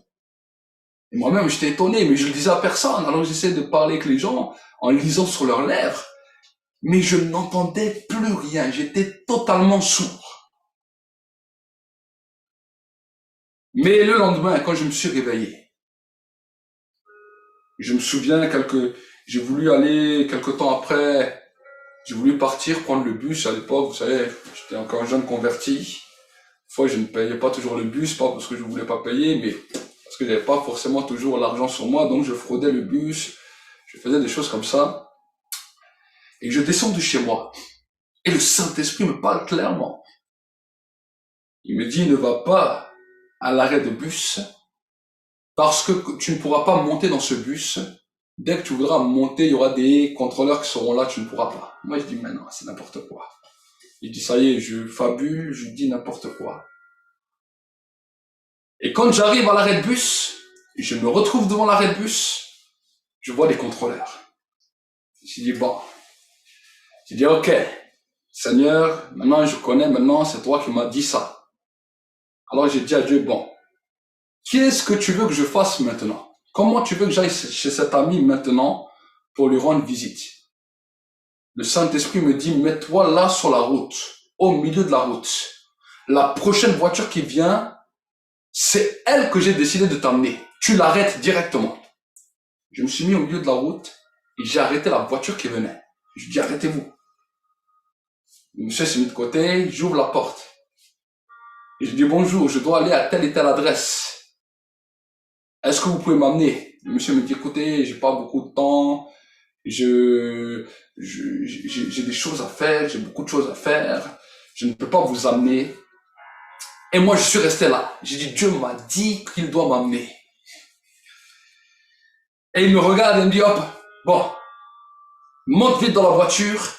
Et moi-même, j'étais étonné, mais je le disais à personne. Alors j'essayais de parler avec les gens en lisant sur leurs lèvres. Mais je n'entendais plus rien. J'étais totalement sourd. Mais le lendemain, quand je me suis réveillé, je me souviens j'ai voulu aller quelque temps après, j'ai voulu partir prendre le bus à l'époque. Vous savez, j'étais encore un jeune converti. Des fois, je ne payais pas toujours le bus, pas parce que je voulais pas payer, mais parce que j'avais pas forcément toujours l'argent sur moi, donc je fraudais le bus, je faisais des choses comme ça. Et je descends de chez moi. Et le Saint-Esprit me parle clairement. Il me dit, ne va pas à l'arrêt de bus, parce que tu ne pourras pas monter dans ce bus. Dès que tu voudras monter, il y aura des contrôleurs qui seront là, tu ne pourras pas. Moi, je dis, mais non, c'est n'importe quoi. Il dit, ça y est, je fabule, je dis n'importe quoi. Et quand j'arrive à l'arrêt de bus, je me retrouve devant l'arrêt de bus, je vois des contrôleurs. J'ai dit, bon. J'ai dit, ok, Seigneur, maintenant je connais, maintenant c'est toi qui m'as dit ça. Alors j'ai dit à Dieu, bon, qu'est-ce que tu veux que je fasse maintenant? Comment tu veux que j'aille chez cet ami maintenant pour lui rendre visite? Le Saint-Esprit me dit, mets-toi là sur la route, au milieu de la route. La prochaine voiture qui vient, c'est elle que j'ai décidé de t'amener. Tu l'arrêtes directement. Je me suis mis au milieu de la route et j'ai arrêté la voiture qui venait. Je dis, arrêtez-vous. Le monsieur s'est mis de côté, j'ouvre la porte. Et je dis, bonjour, je dois aller à telle et telle adresse. Est-ce que vous pouvez m'amener? Le monsieur me dit, écoutez, j'ai pas beaucoup de temps. J'ai des choses à faire, j'ai beaucoup de choses à faire. Je ne peux pas vous amener. Et moi, je suis resté là. J'ai dit, Dieu m'a dit qu'il doit m'amener. Et il me regarde et me dit, hop, bon, monte vite dans la voiture.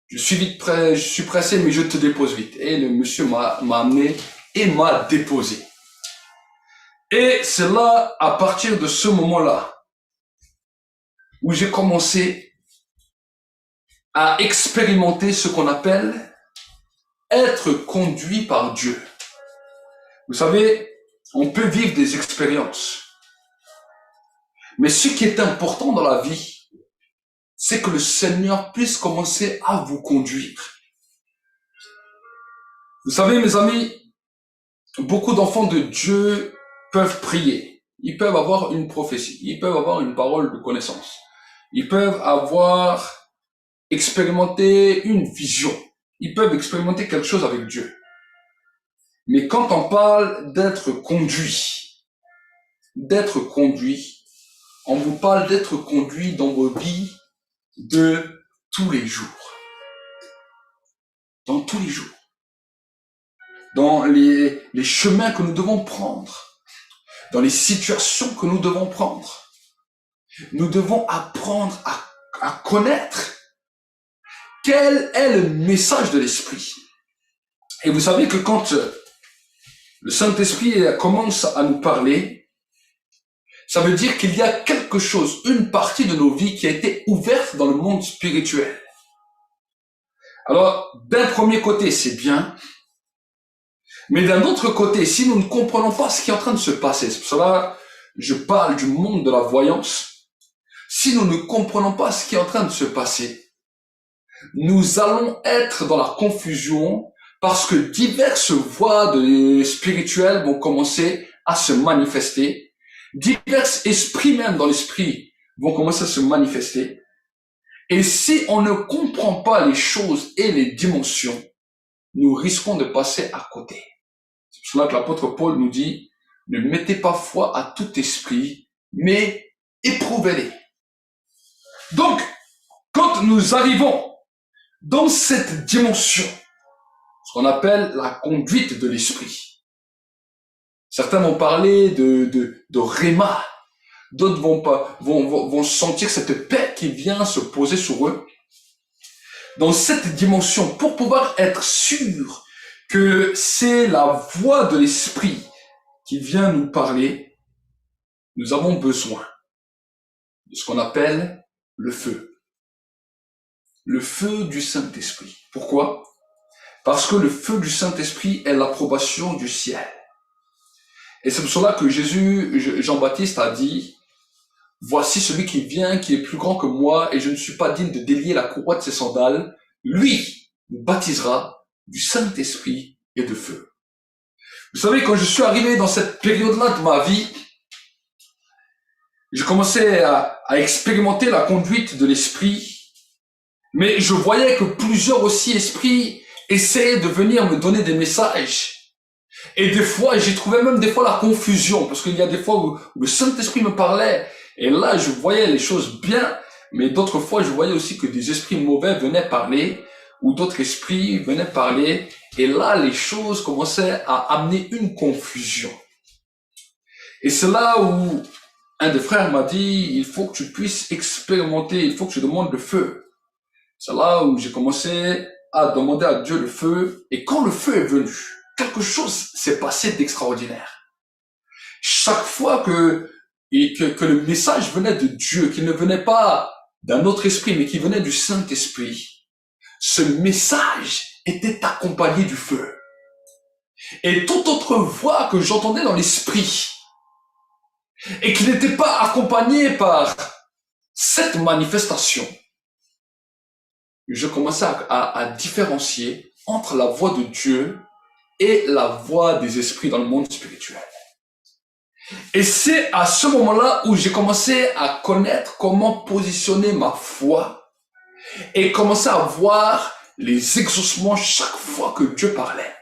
Je suis pressé, mais je te dépose vite. Et le monsieur m'a amené et m'a déposé. Et c'est là, à partir de ce moment-là, où j'ai commencé à expérimenter ce qu'on appelle être conduit par Dieu. Vous savez, on peut vivre des expériences. Mais ce qui est important dans la vie, c'est que le Seigneur puisse commencer à vous conduire. Vous savez, mes amis, beaucoup d'enfants de Dieu peuvent prier. Ils peuvent avoir une prophétie. Ils peuvent avoir une parole de connaissance. Ils peuvent avoir expérimenté une vision. Ils peuvent expérimenter quelque chose avec Dieu. Mais quand on parle d'être conduit, on vous parle d'être conduit dans vos vies de tous les jours. Dans tous les jours. Dans les chemins que nous devons prendre. Dans les situations que nous devons prendre. Nous devons apprendre à connaître quel est le message de l'Esprit. Et vous savez que quand le Saint-Esprit commence à nous parler, ça veut dire qu'il y a quelque chose, une partie de nos vies qui a été ouverte dans le monde spirituel. Alors, d'un premier côté, c'est bien, mais d'un autre côté, si nous ne comprenons pas ce qui est en train de se passer, c'est pour cela que je parle du monde de la voyance, si nous ne comprenons pas ce qui est en train de se passer, nous allons être dans la confusion parce que diverses voies spirituelles vont commencer à se manifester. Divers esprits même dans l'esprit vont commencer à se manifester. Et si on ne comprend pas les choses et les dimensions, nous risquons de passer à côté. C'est pour cela que l'apôtre Paul nous dit, ne mettez pas foi à tout esprit, mais éprouvez-les. Donc, quand nous arrivons dans cette dimension, ce qu'on appelle la conduite de l'esprit, certains vont parler de réma, d'autres vont sentir cette paix qui vient se poser sur eux. Dans cette dimension, pour pouvoir être sûr que c'est la voix de l'esprit qui vient nous parler, nous avons besoin de ce qu'on appelle le feu. Le feu du Saint-Esprit. Pourquoi? Parce que le feu du Saint-Esprit est l'approbation du ciel. Et c'est pour cela que Jean-Baptiste a dit, voici celui qui vient, qui est plus grand que moi, et je ne suis pas digne de délier la courroie de ses sandales. Lui nous baptisera du Saint-Esprit et de feu. Vous savez, quand je suis arrivé dans cette période-là de ma vie, j'ai commencé à expérimenter la conduite de l'esprit, mais je voyais que plusieurs aussi esprits essayaient de venir me donner des messages. Et des fois, j'y trouvais même des fois la confusion, parce qu'il y a des fois où le Saint-Esprit me parlait, et là, je voyais les choses bien, mais d'autres fois, je voyais aussi que des esprits mauvais venaient parler, ou d'autres esprits venaient parler, et là, les choses commençaient à amener une confusion. Et c'est là où un des frères m'a dit, il faut que tu puisses expérimenter, il faut que tu demandes le feu. C'est là où j'ai commencé à demander à Dieu le feu, et quand le feu est venu, quelque chose s'est passé d'extraordinaire. Chaque fois que le message venait de Dieu, qu'il ne venait pas d'un autre esprit, mais qui venait du Saint-Esprit, ce message était accompagné du feu. Et toute autre voix que j'entendais dans l'esprit, et qui n'était pas accompagnée par cette manifestation, je commençais à différencier entre la voix de Dieu et la voix des esprits dans le monde spirituel. Et c'est à ce moment-là où j'ai commencé à connaître comment positionner ma foi et commencer à voir les exaucements chaque fois que Dieu parlait.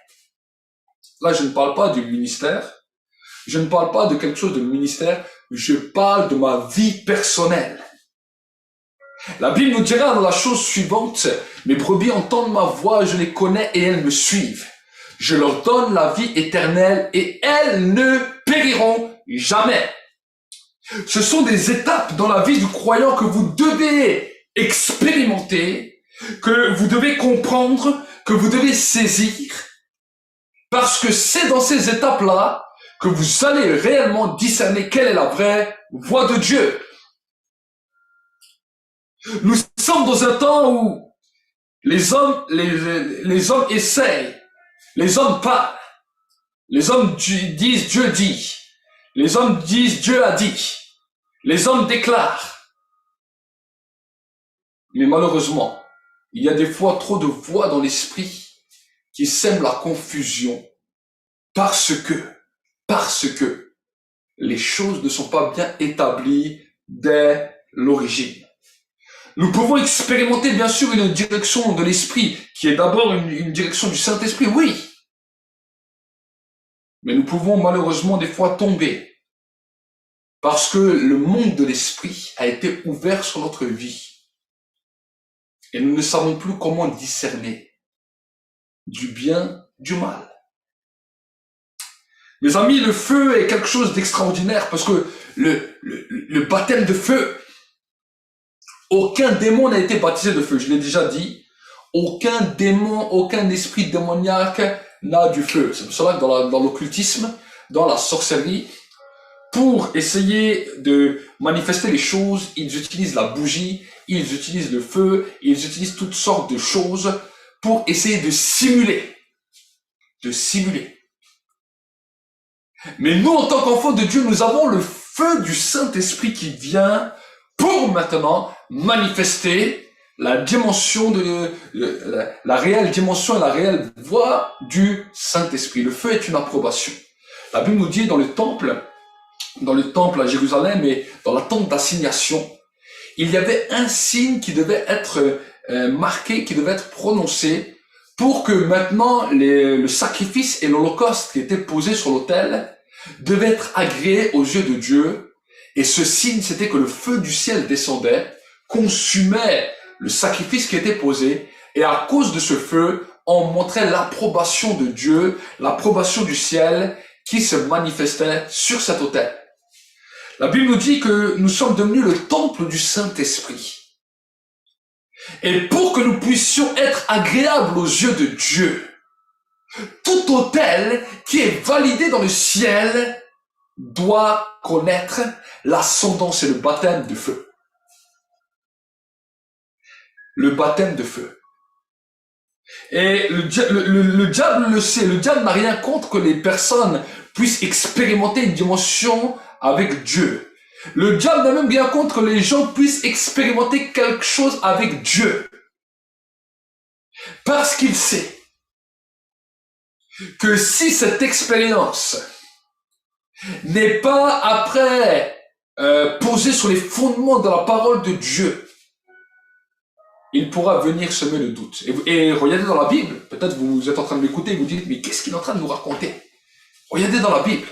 Là, je ne parle pas du ministère, je ne parle pas de quelque chose de ministère, je parle de ma vie personnelle. La Bible nous dira dans la chose suivante, mes brebis entendent ma voix, je les connais et elles me suivent. Je leur donne la vie éternelle et elles ne périront jamais. Ce sont des étapes dans la vie du croyant que vous devez expérimenter, que vous devez comprendre, que vous devez saisir, parce que c'est dans ces étapes-là que vous allez réellement discerner quelle est la vraie voix de Dieu. Nous sommes dans un temps où les hommes essayent, les hommes parlent, les hommes disent Dieu dit, les hommes disent Dieu a dit, les hommes déclarent. Mais malheureusement, il y a des fois trop de voix dans l'esprit qui sèment la confusion parce que les choses ne sont pas bien établies dès l'origine. Nous pouvons expérimenter bien sûr une direction de l'esprit qui est d'abord une direction du Saint-Esprit, oui. Mais nous pouvons malheureusement des fois tomber parce que le monde de l'esprit a été ouvert sur notre vie et nous ne savons plus comment discerner du bien, du mal. Mes amis, le feu est quelque chose d'extraordinaire parce que le baptême de feu, aucun démon n'a été baptisé de feu, je l'ai déjà dit. Aucun démon, aucun esprit démoniaque n'a du feu. C'est pour cela que dans l'occultisme, dans la sorcellerie, pour essayer de manifester les choses, ils utilisent la bougie, ils utilisent le feu, ils utilisent toutes sortes de choses pour essayer de simuler. Mais nous, en tant qu'enfants de Dieu, nous avons le feu du Saint-Esprit qui vient pour maintenant manifester la dimension la réelle dimension et la réelle voix du Saint-Esprit. Le feu est une approbation. La Bible nous dit dans le temple à Jérusalem et dans la tente d'assignation, il y avait un signe qui devait être marqué, qui devait être prononcé pour que maintenant le sacrifice et l'holocauste qui étaient posés sur l'autel devaient être agréés aux yeux de Dieu. Et ce signe, c'était que le feu du ciel descendait, consumait le sacrifice qui était posé, et à cause de ce feu, on montrait l'approbation de Dieu, l'approbation du ciel qui se manifestait sur cet autel. La Bible nous dit que nous sommes devenus le temple du Saint-Esprit. Et pour que nous puissions être agréables aux yeux de Dieu, tout autel qui est validé dans le ciel doit connaître l'ascendance et le baptême de feu. Le baptême de feu. Et le diable le sait, le diable n'a rien contre que les personnes puissent expérimenter une dimension avec Dieu. Le diable n'a même rien contre que les gens puissent expérimenter quelque chose avec Dieu. Parce qu'il sait que si cette expérience n'est pas après posée sur les fondements de la parole de Dieu, il pourra venir semer le doute. Et regardez dans la Bible, peut-être vous êtes en train de m'écouter et vous dites, mais qu'est-ce qu'il est en train de nous raconter? Regardez dans la Bible.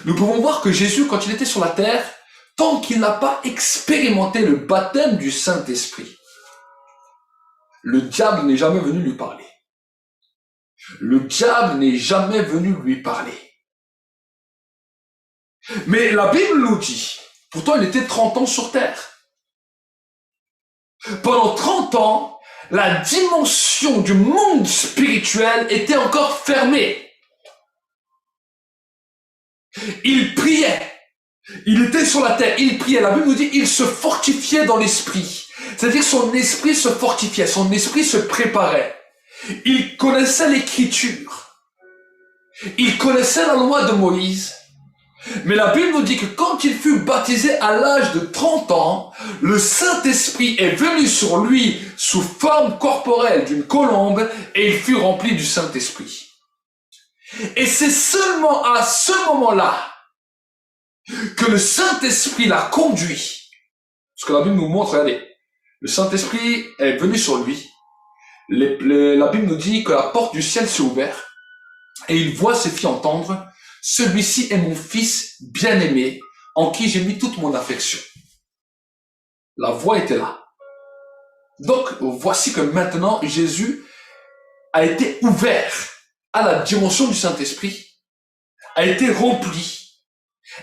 Nous pouvons voir que Jésus, quand il était sur la terre, tant qu'il n'a pas expérimenté le baptême du Saint-Esprit, le diable n'est jamais venu lui parler. Le diable n'est jamais venu lui parler. Mais la Bible nous dit, pourtant il était 30 ans sur terre. Pendant 30 ans, la dimension du monde spirituel était encore fermée. Il priait. Il était sur la terre, il priait. La Bible nous dit, il se fortifiait dans l'esprit. C'est-à-dire son esprit se fortifiait, son esprit se préparait. Il connaissait l'écriture. Il connaissait la loi de Moïse. Mais la Bible nous dit que quand il fut baptisé à l'âge de 30 ans, le Saint-Esprit est venu sur lui sous forme corporelle d'une colombe et il fut rempli du Saint-Esprit. Et c'est seulement à ce moment-là que le Saint-Esprit l'a conduit. Ce que la Bible nous montre, regardez, le Saint-Esprit est venu sur lui. La Bible nous dit que la porte du ciel s'est ouverte et il voit ses filles entendre. Celui-ci est mon fils bien-aimé, en qui j'ai mis toute mon affection. La voix était là. Donc, voici que maintenant, Jésus a été ouvert à la dimension du Saint-Esprit, a été rempli.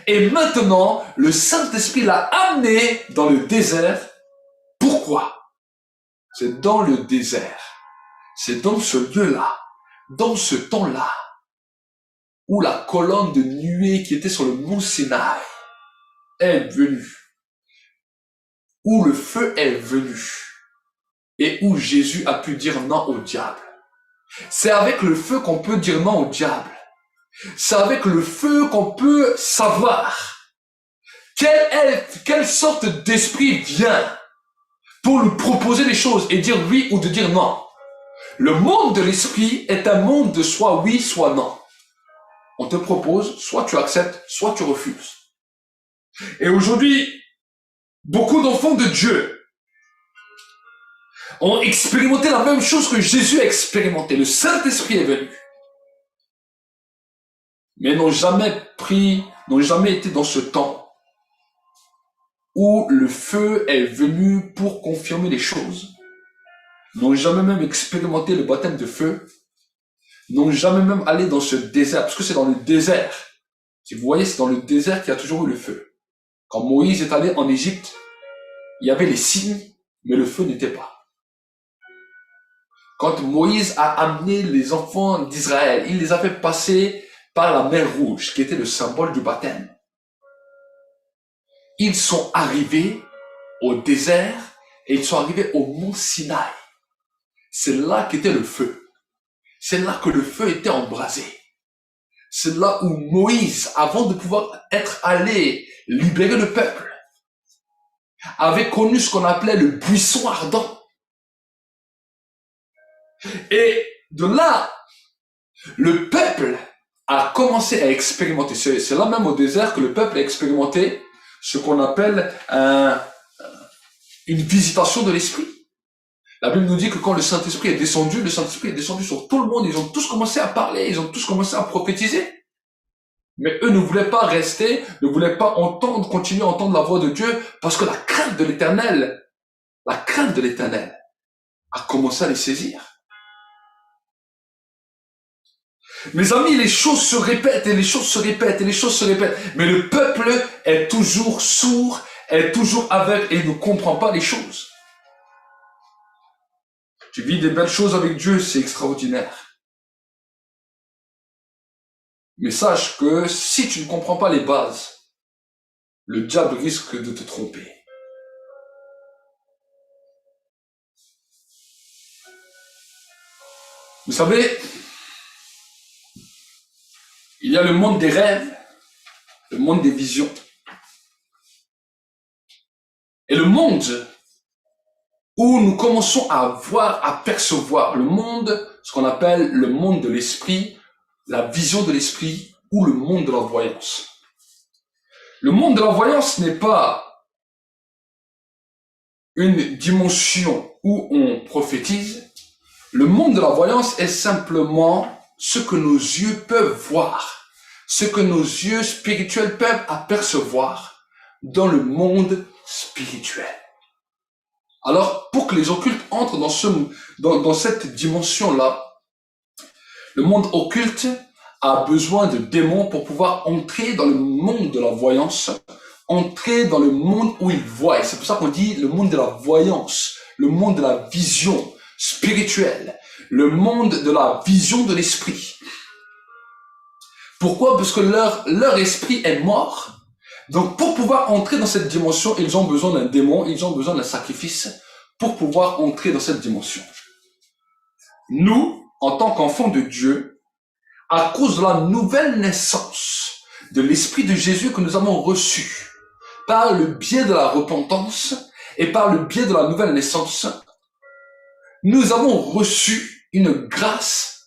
Et maintenant, le Saint-Esprit l'a amené dans le désert. Pourquoi? C'est dans le désert. C'est dans ce lieu-là, dans ce temps-là, où la colonne de nuée qui était sur le mont Sinaï est venue, où le feu est venu, et où Jésus a pu dire non au diable. C'est avec le feu qu'on peut dire non au diable. C'est avec le feu qu'on peut savoir quelle sorte d'esprit vient pour nous proposer des choses et dire oui ou de dire non. Le monde de l'esprit est un monde de soit oui, soit non. On te propose, soit tu acceptes, soit tu refuses. Et aujourd'hui, beaucoup d'enfants de Dieu ont expérimenté la même chose que Jésus a expérimenté. Le Saint-Esprit est venu. Mais n'ont jamais été dans ce temps où le feu est venu pour confirmer les choses. N'ont jamais même expérimenté le baptême de feu. N'ont jamais même allé dans ce désert, parce que c'est dans le désert. Si vous voyez, c'est dans le désert qu'il y a toujours eu le feu. Quand Moïse est allé en Égypte, il y avait les signes, mais le feu n'était pas. Quand Moïse a amené les enfants d'Israël, il les a fait passer par la mer Rouge, qui était le symbole du baptême. Ils sont arrivés au désert et ils sont arrivés au mont Sinaï. C'est là qu'était le feu. C'est là que le feu était embrasé. C'est là où Moïse, avant de pouvoir être allé libérer le peuple, avait connu ce qu'on appelait le buisson ardent. Et de là, le peuple a commencé à expérimenter. C'est là même au désert que le peuple a expérimenté ce qu'on appelle une visitation de l'Esprit. La Bible nous dit que quand le Saint-Esprit est descendu sur tout le monde, ils ont tous commencé à parler, ils ont tous commencé à prophétiser. Mais eux ne voulaient pas rester, ne voulaient pas continuer à entendre la voix de Dieu, parce que la crainte de l'Éternel a commencé à les saisir. Mes amis, les choses se répètent, et les choses se répètent, et les choses se répètent. Mais le peuple est toujours sourd, est toujours aveugle, et ne comprend pas les choses. Tu vis des belles choses avec Dieu, c'est extraordinaire. Mais sache que si tu ne comprends pas les bases, le diable risque de te tromper. Vous savez, il y a le monde des rêves, le monde des visions. Et le monde où nous commençons à voir, à percevoir le monde, ce qu'on appelle le monde de l'esprit, la vision de l'esprit ou le monde de la voyance. Le monde de la voyance n'est pas une dimension où on prophétise. Le monde de la voyance est simplement ce que nos yeux peuvent voir, ce que nos yeux spirituels peuvent apercevoir dans le monde spirituel. Alors, pour que les occultes entrent dans cette dimension-là, le monde occulte a besoin de démons pour pouvoir entrer dans le monde de la voyance, entrer dans le monde où ils voient. C'est pour ça qu'on dit le monde de la voyance, le monde de la vision spirituelle, le monde de la vision de l'esprit. Pourquoi? Parce que leur esprit est mort. Donc, pour pouvoir entrer dans cette dimension, ils ont besoin d'un démon, ils ont besoin d'un sacrifice pour pouvoir entrer dans cette dimension. Nous, en tant qu'enfants de Dieu, à cause de la nouvelle naissance de l'Esprit de Jésus que nous avons reçu par le biais de la repentance et par le biais de la nouvelle naissance, nous avons reçu une grâce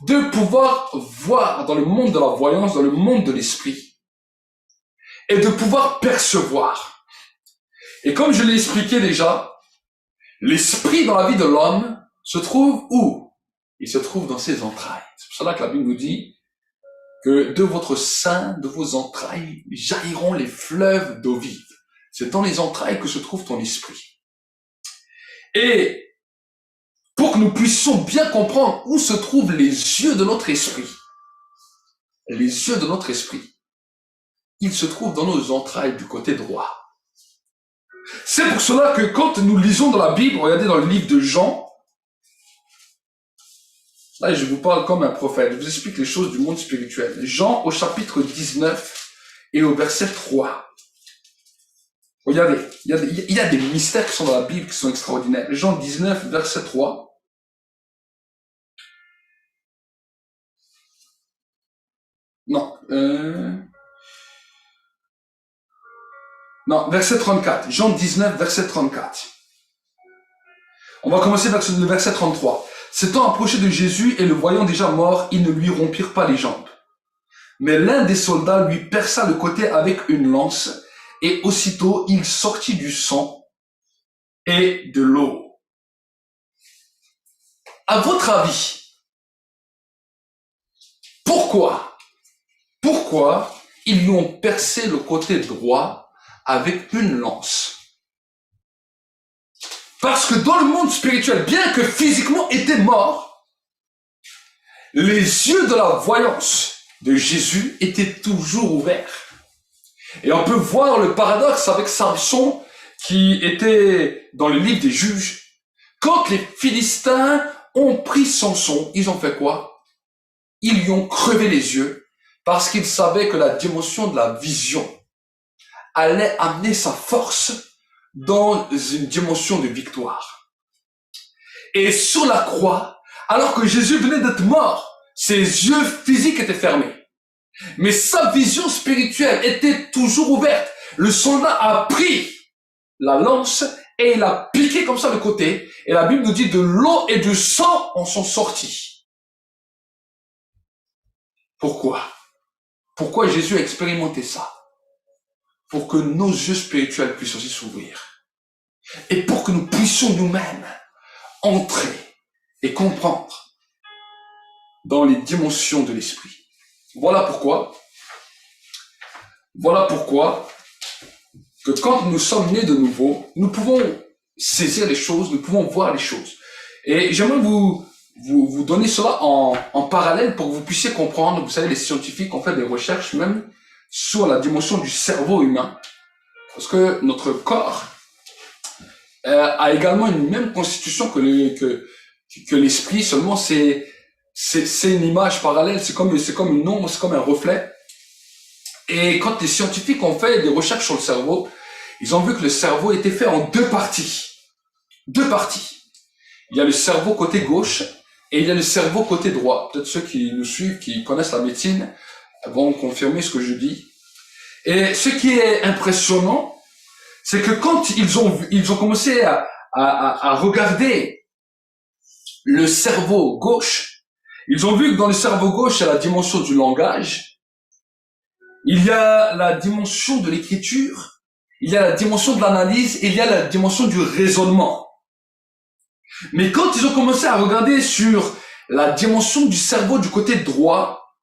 de pouvoir voir dans le monde de la voyance, dans le monde de l'Esprit, et de pouvoir percevoir. Et comme je l'ai expliqué déjà, l'Esprit dans la vie de l'homme se trouve où? Il se trouve dans ses entrailles. C'est pour cela que la Bible nous dit que de votre sein, de vos entrailles, jailliront les fleuves d'eau vive. C'est dans les entrailles que se trouve ton esprit. Et pour que nous puissions bien comprendre où se trouvent les yeux de notre esprit, les yeux de notre esprit, ils se trouvent dans nos entrailles du côté droit. C'est pour cela que quand nous lisons dans la Bible, regardez dans le livre de Jean, là je vous parle comme un prophète, je vous explique les choses du monde spirituel. Jean au chapitre 19 et au verset 3. Regardez, il y a des mystères qui sont dans la Bible qui sont extraordinaires. Jean 19, verset 3. Non, verset 34. Jean 19, verset 34. On va commencer avec le verset 33. S'étant approché de Jésus et le voyant déjà mort, ils ne lui rompirent pas les jambes. Mais l'un des soldats lui perça le côté avec une lance, et aussitôt il sortit du sang et de l'eau. À votre avis, pourquoi ils lui ont percé le côté droit avec une lance? Parce que dans le monde spirituel, bien que physiquement était mort, les yeux de la voyance de Jésus étaient toujours ouverts. Et on peut voir le paradoxe avec Samson, qui était dans le livre des Juges. Quand les Philistins ont pris Samson, ils ont fait quoi? Ils lui ont crevé les yeux, parce qu'ils savaient que la dimension de la vision allait amener sa force dans une dimension de victoire. Et sur la croix, alors que Jésus venait d'être mort, ses yeux physiques étaient fermés. Mais sa vision spirituelle était toujours ouverte. Le soldat a pris la lance et il a piqué comme ça le côté. Et la Bible nous dit de l'eau et du sang en sont sortis. Pourquoi? Pourquoi Jésus a expérimenté ça? Pour que nos yeux spirituels puissent aussi s'ouvrir. et pour que nous puissions nous-mêmes entrer et comprendre dans les dimensions de l'esprit. Voilà pourquoi que quand nous sommes nés de nouveau, nous pouvons saisir les choses, nous pouvons voir les choses. Et j'aimerais vous donner cela en parallèle pour que vous puissiez comprendre. Vous savez, les scientifiques ont fait des recherches même sur la dimension du cerveau humain. Parce que notre corps a également une même constitution que l'esprit, seulement c'est une image parallèle, c'est comme une ombre, c'est comme un reflet. Et quand les scientifiques ont fait des recherches sur le cerveau, ils ont vu que le cerveau était fait en deux parties. Deux parties. Il y a le cerveau côté gauche et il y a le cerveau côté droit. Peut-être ceux qui nous suivent, qui connaissent la médecine, vont confirmer ce que je dis. Et ce qui est impressionnant, c'est que quand ils ont commencé à regarder le cerveau gauche, ils ont vu que dans le cerveau gauche, il y a la dimension du langage, il y a la dimension de l'écriture, il y a la dimension de l'analyse et il y a la dimension du raisonnement. Mais quand ils ont commencé à regarder sur la dimension du cerveau du côté droit,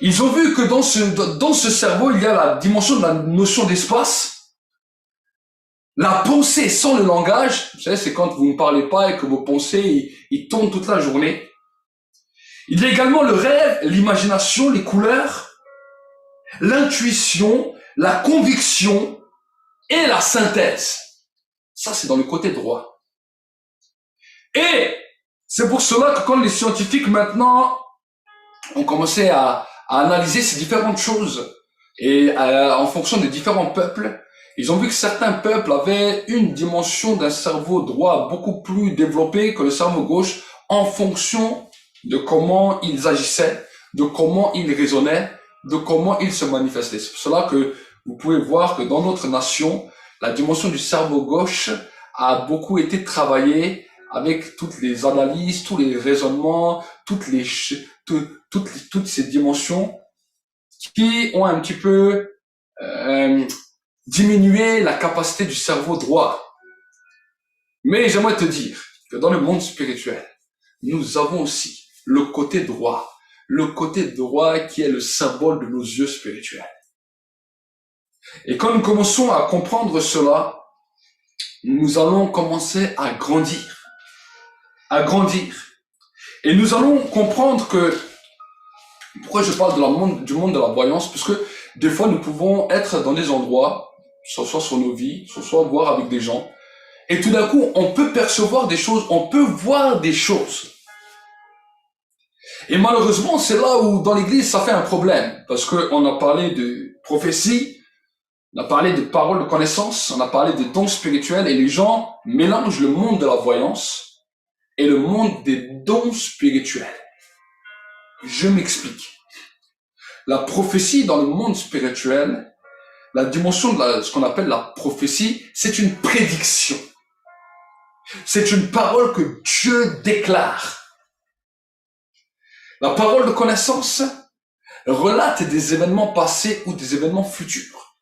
ils ont vu que dans ce cerveau, il y a la dimension de la notion d'espace, la pensée sans le langage. Vous savez, c'est quand vous ne parlez pas et que vos pensées, ils tournent toute la journée. Il y a également le rêve, l'imagination, les couleurs, l'intuition, la conviction et la synthèse. Ça, c'est dans le côté droit. Et c'est pour cela que quand les scientifiques maintenant ont commencé à analyser ces différentes choses et en fonction des différents peuples, ils ont vu que certains peuples avaient une dimension d'un cerveau droit beaucoup plus développée que le cerveau gauche en fonction de comment ils agissaient, de comment ils raisonnaient, de comment ils se manifestaient. C'est pour cela que vous pouvez voir que dans notre nation, la dimension du cerveau gauche a beaucoup été travaillée avec toutes les analyses, tous les raisonnements, toutes ces dimensions qui ont un petit peu diminué la capacité du cerveau droit. Mais j'aimerais te dire que dans le monde spirituel, nous avons aussi le côté droit qui est le symbole de nos yeux spirituels. Et quand nous commençons à comprendre cela, nous allons commencer à grandir. Et nous allons comprendre que, pourquoi je parle du monde de la voyance, parce que des fois nous pouvons être dans des endroits, soit sur nos vies, soit voir avec des gens, et tout d'un coup on peut percevoir des choses, on peut voir des choses. Et malheureusement, c'est là où dans l'église ça fait un problème, parce qu'on a parlé de prophétie, on a parlé de paroles de connaissance, on a parlé de dons spirituels, et les gens mélangent le monde de la voyance et le monde des dons spirituels. Je m'explique. La prophétie dans le monde spirituel, la dimension de ce qu'on appelle la prophétie, c'est une prédiction. C'est une parole que Dieu déclare. La parole de connaissance relate des événements passés ou des événements futurs.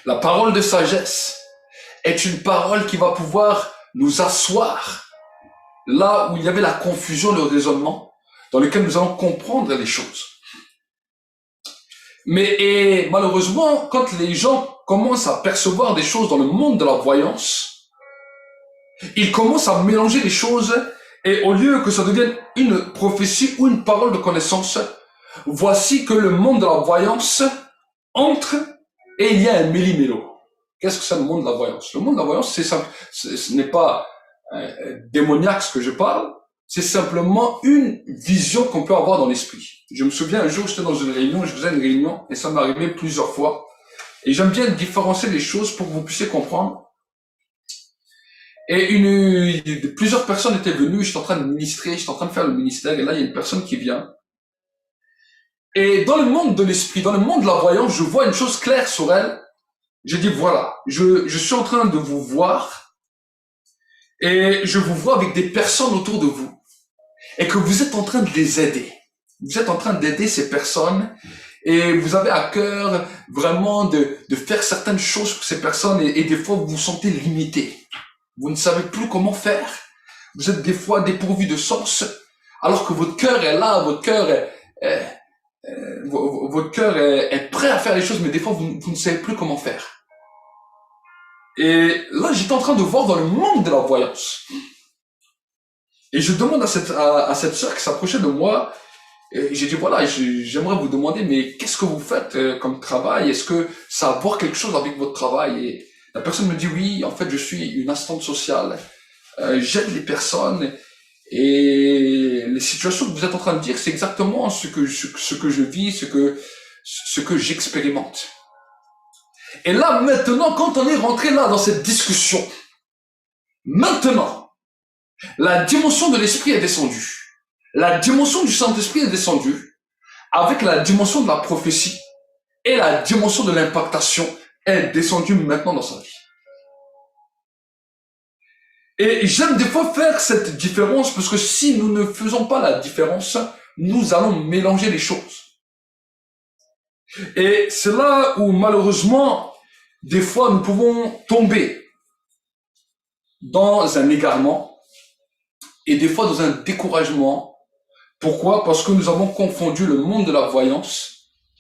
La parole de sagesse est une parole qui va pouvoir nous asseoir là où il y avait la confusion, le raisonnement, dans lequel nous allons comprendre les choses. Mais malheureusement, quand les gens commencent à percevoir des choses dans le monde de la voyance, ils commencent à mélanger les choses et au lieu que ça devienne une prophétie ou une parole de connaissance, voici que le monde de la voyance entre et il y a un méli-mélo. Qu'est-ce que c'est le monde de la voyance? Le monde de la voyance, c'est simple. Ce n'est pas démoniaque ce que je parle, c'est simplement une vision qu'on peut avoir dans l'esprit. Je me souviens un jour, j'étais dans une réunion, je faisais une réunion, et ça m'est arrivé plusieurs fois. Et j'aime bien différencier les choses pour que vous puissiez comprendre. Et plusieurs personnes étaient venues, j'étais en train de ministrer, j'étais en train de faire le ministère, et là il y a une personne qui vient. Et dans le monde de l'esprit, dans le monde de la voyance, je vois une chose claire sur elle. Je dis voilà, je suis en train de vous voir, et je vous vois avec des personnes autour de vous, et que vous êtes en train de les aider. Vous êtes en train d'aider ces personnes, Et vous avez à cœur vraiment de faire certaines choses pour ces personnes et des fois vous vous sentez limité. Vous ne savez plus comment faire. Vous êtes des fois dépourvu de sens alors que votre cœur est là, votre cœur est prêt à faire les choses, mais des fois vous ne savez plus comment faire. Et là, j'étais en train de voir dans le monde de la voyance. Et je demande à cette sœur qui s'approchait de moi, et j'ai dit voilà, j'aimerais vous demander, mais qu'est-ce que vous faites comme travail? Est-ce que ça a à voir quelque chose avec votre travail? Et la personne me dit oui, en fait, je suis une assistante sociale. J'aide les personnes. Et les situations que vous êtes en train de dire, c'est exactement ce que je vis, ce que j'expérimente. Et là, maintenant, quand on est rentré là dans cette discussion, maintenant, la dimension de l'esprit est descendue. La dimension du Saint-Esprit est descendue avec la dimension de la prophétie et la dimension de l'impactation est descendue maintenant dans sa vie. Et j'aime des fois faire cette différence parce que si nous ne faisons pas la différence, nous allons mélanger les choses. Et c'est là où malheureusement, des fois nous pouvons tomber dans un égarement et des fois dans un découragement. Pourquoi? Parce que nous avons confondu le monde de la voyance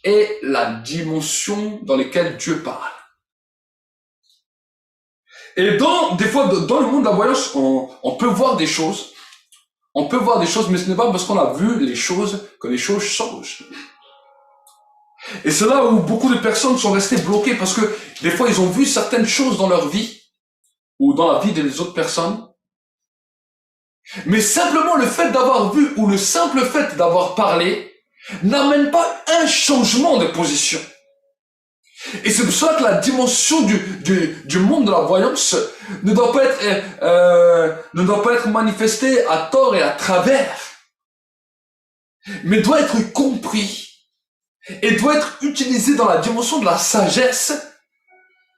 et la dimension dans laquelle Dieu parle. Et des fois, dans le monde de la voyance, on peut voir des choses. On peut voir des choses, mais ce n'est pas parce qu'on a vu les choses que les choses changent. Et c'est là où beaucoup de personnes sont restées bloquées parce que des fois, ils ont vu certaines choses dans leur vie ou dans la vie des autres personnes. Mais simplement le fait d'avoir vu ou le simple fait d'avoir parlé n'amène pas un changement de position. Et c'est pour cela que la dimension du monde de la voyance ne doit pas être manifestée à tort et à travers, mais doit être compris et doit être utilisée dans la dimension de la sagesse,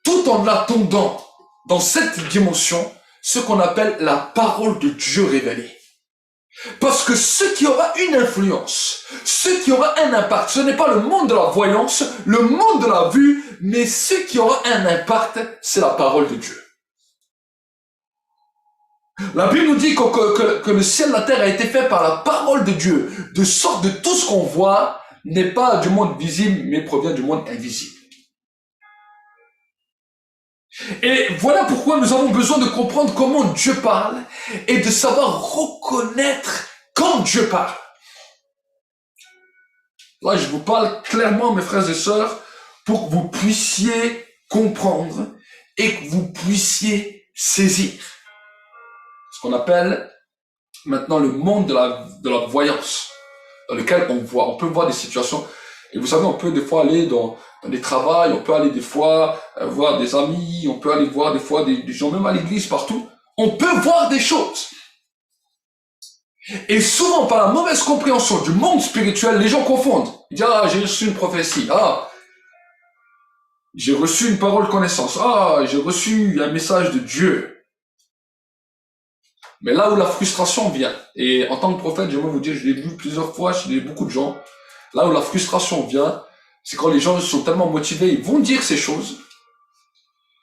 tout en attendant dans cette dimension ce qu'on appelle la parole de Dieu révélée. Parce que ce qui aura une influence, ce qui aura un impact, ce n'est pas le monde de la voyance, le monde de la vue, mais ce qui aura un impact, c'est la parole de Dieu. La Bible nous dit que le ciel et la terre a été fait par la parole de Dieu, de sorte que tout ce qu'on voit n'est pas du monde visible, mais provient du monde invisible. Et voilà pourquoi nous avons besoin de comprendre comment Dieu parle et de savoir reconnaître quand Dieu parle. Là, je vous parle clairement, mes frères et sœurs, pour que vous puissiez comprendre et que vous puissiez saisir. Ce qu'on appelle maintenant le monde de la voyance, dans lequel on peut voir des situations. Et vous savez, on peut des fois aller dans des travails, on peut aller des fois voir des amis, on peut aller voir des fois des gens, même à l'église, partout. On peut voir des choses. Et souvent, par la mauvaise compréhension du monde spirituel, les gens confondent. Ils disent, ah, j'ai reçu une prophétie. Ah, j'ai reçu une parole connaissance. Ah, j'ai reçu un message de Dieu. Mais là où la frustration vient, et en tant que prophète, j'aimerais vous dire, je l'ai vu plusieurs fois chez beaucoup de gens, là où la frustration vient, c'est quand les gens sont tellement motivés, ils vont dire ces choses.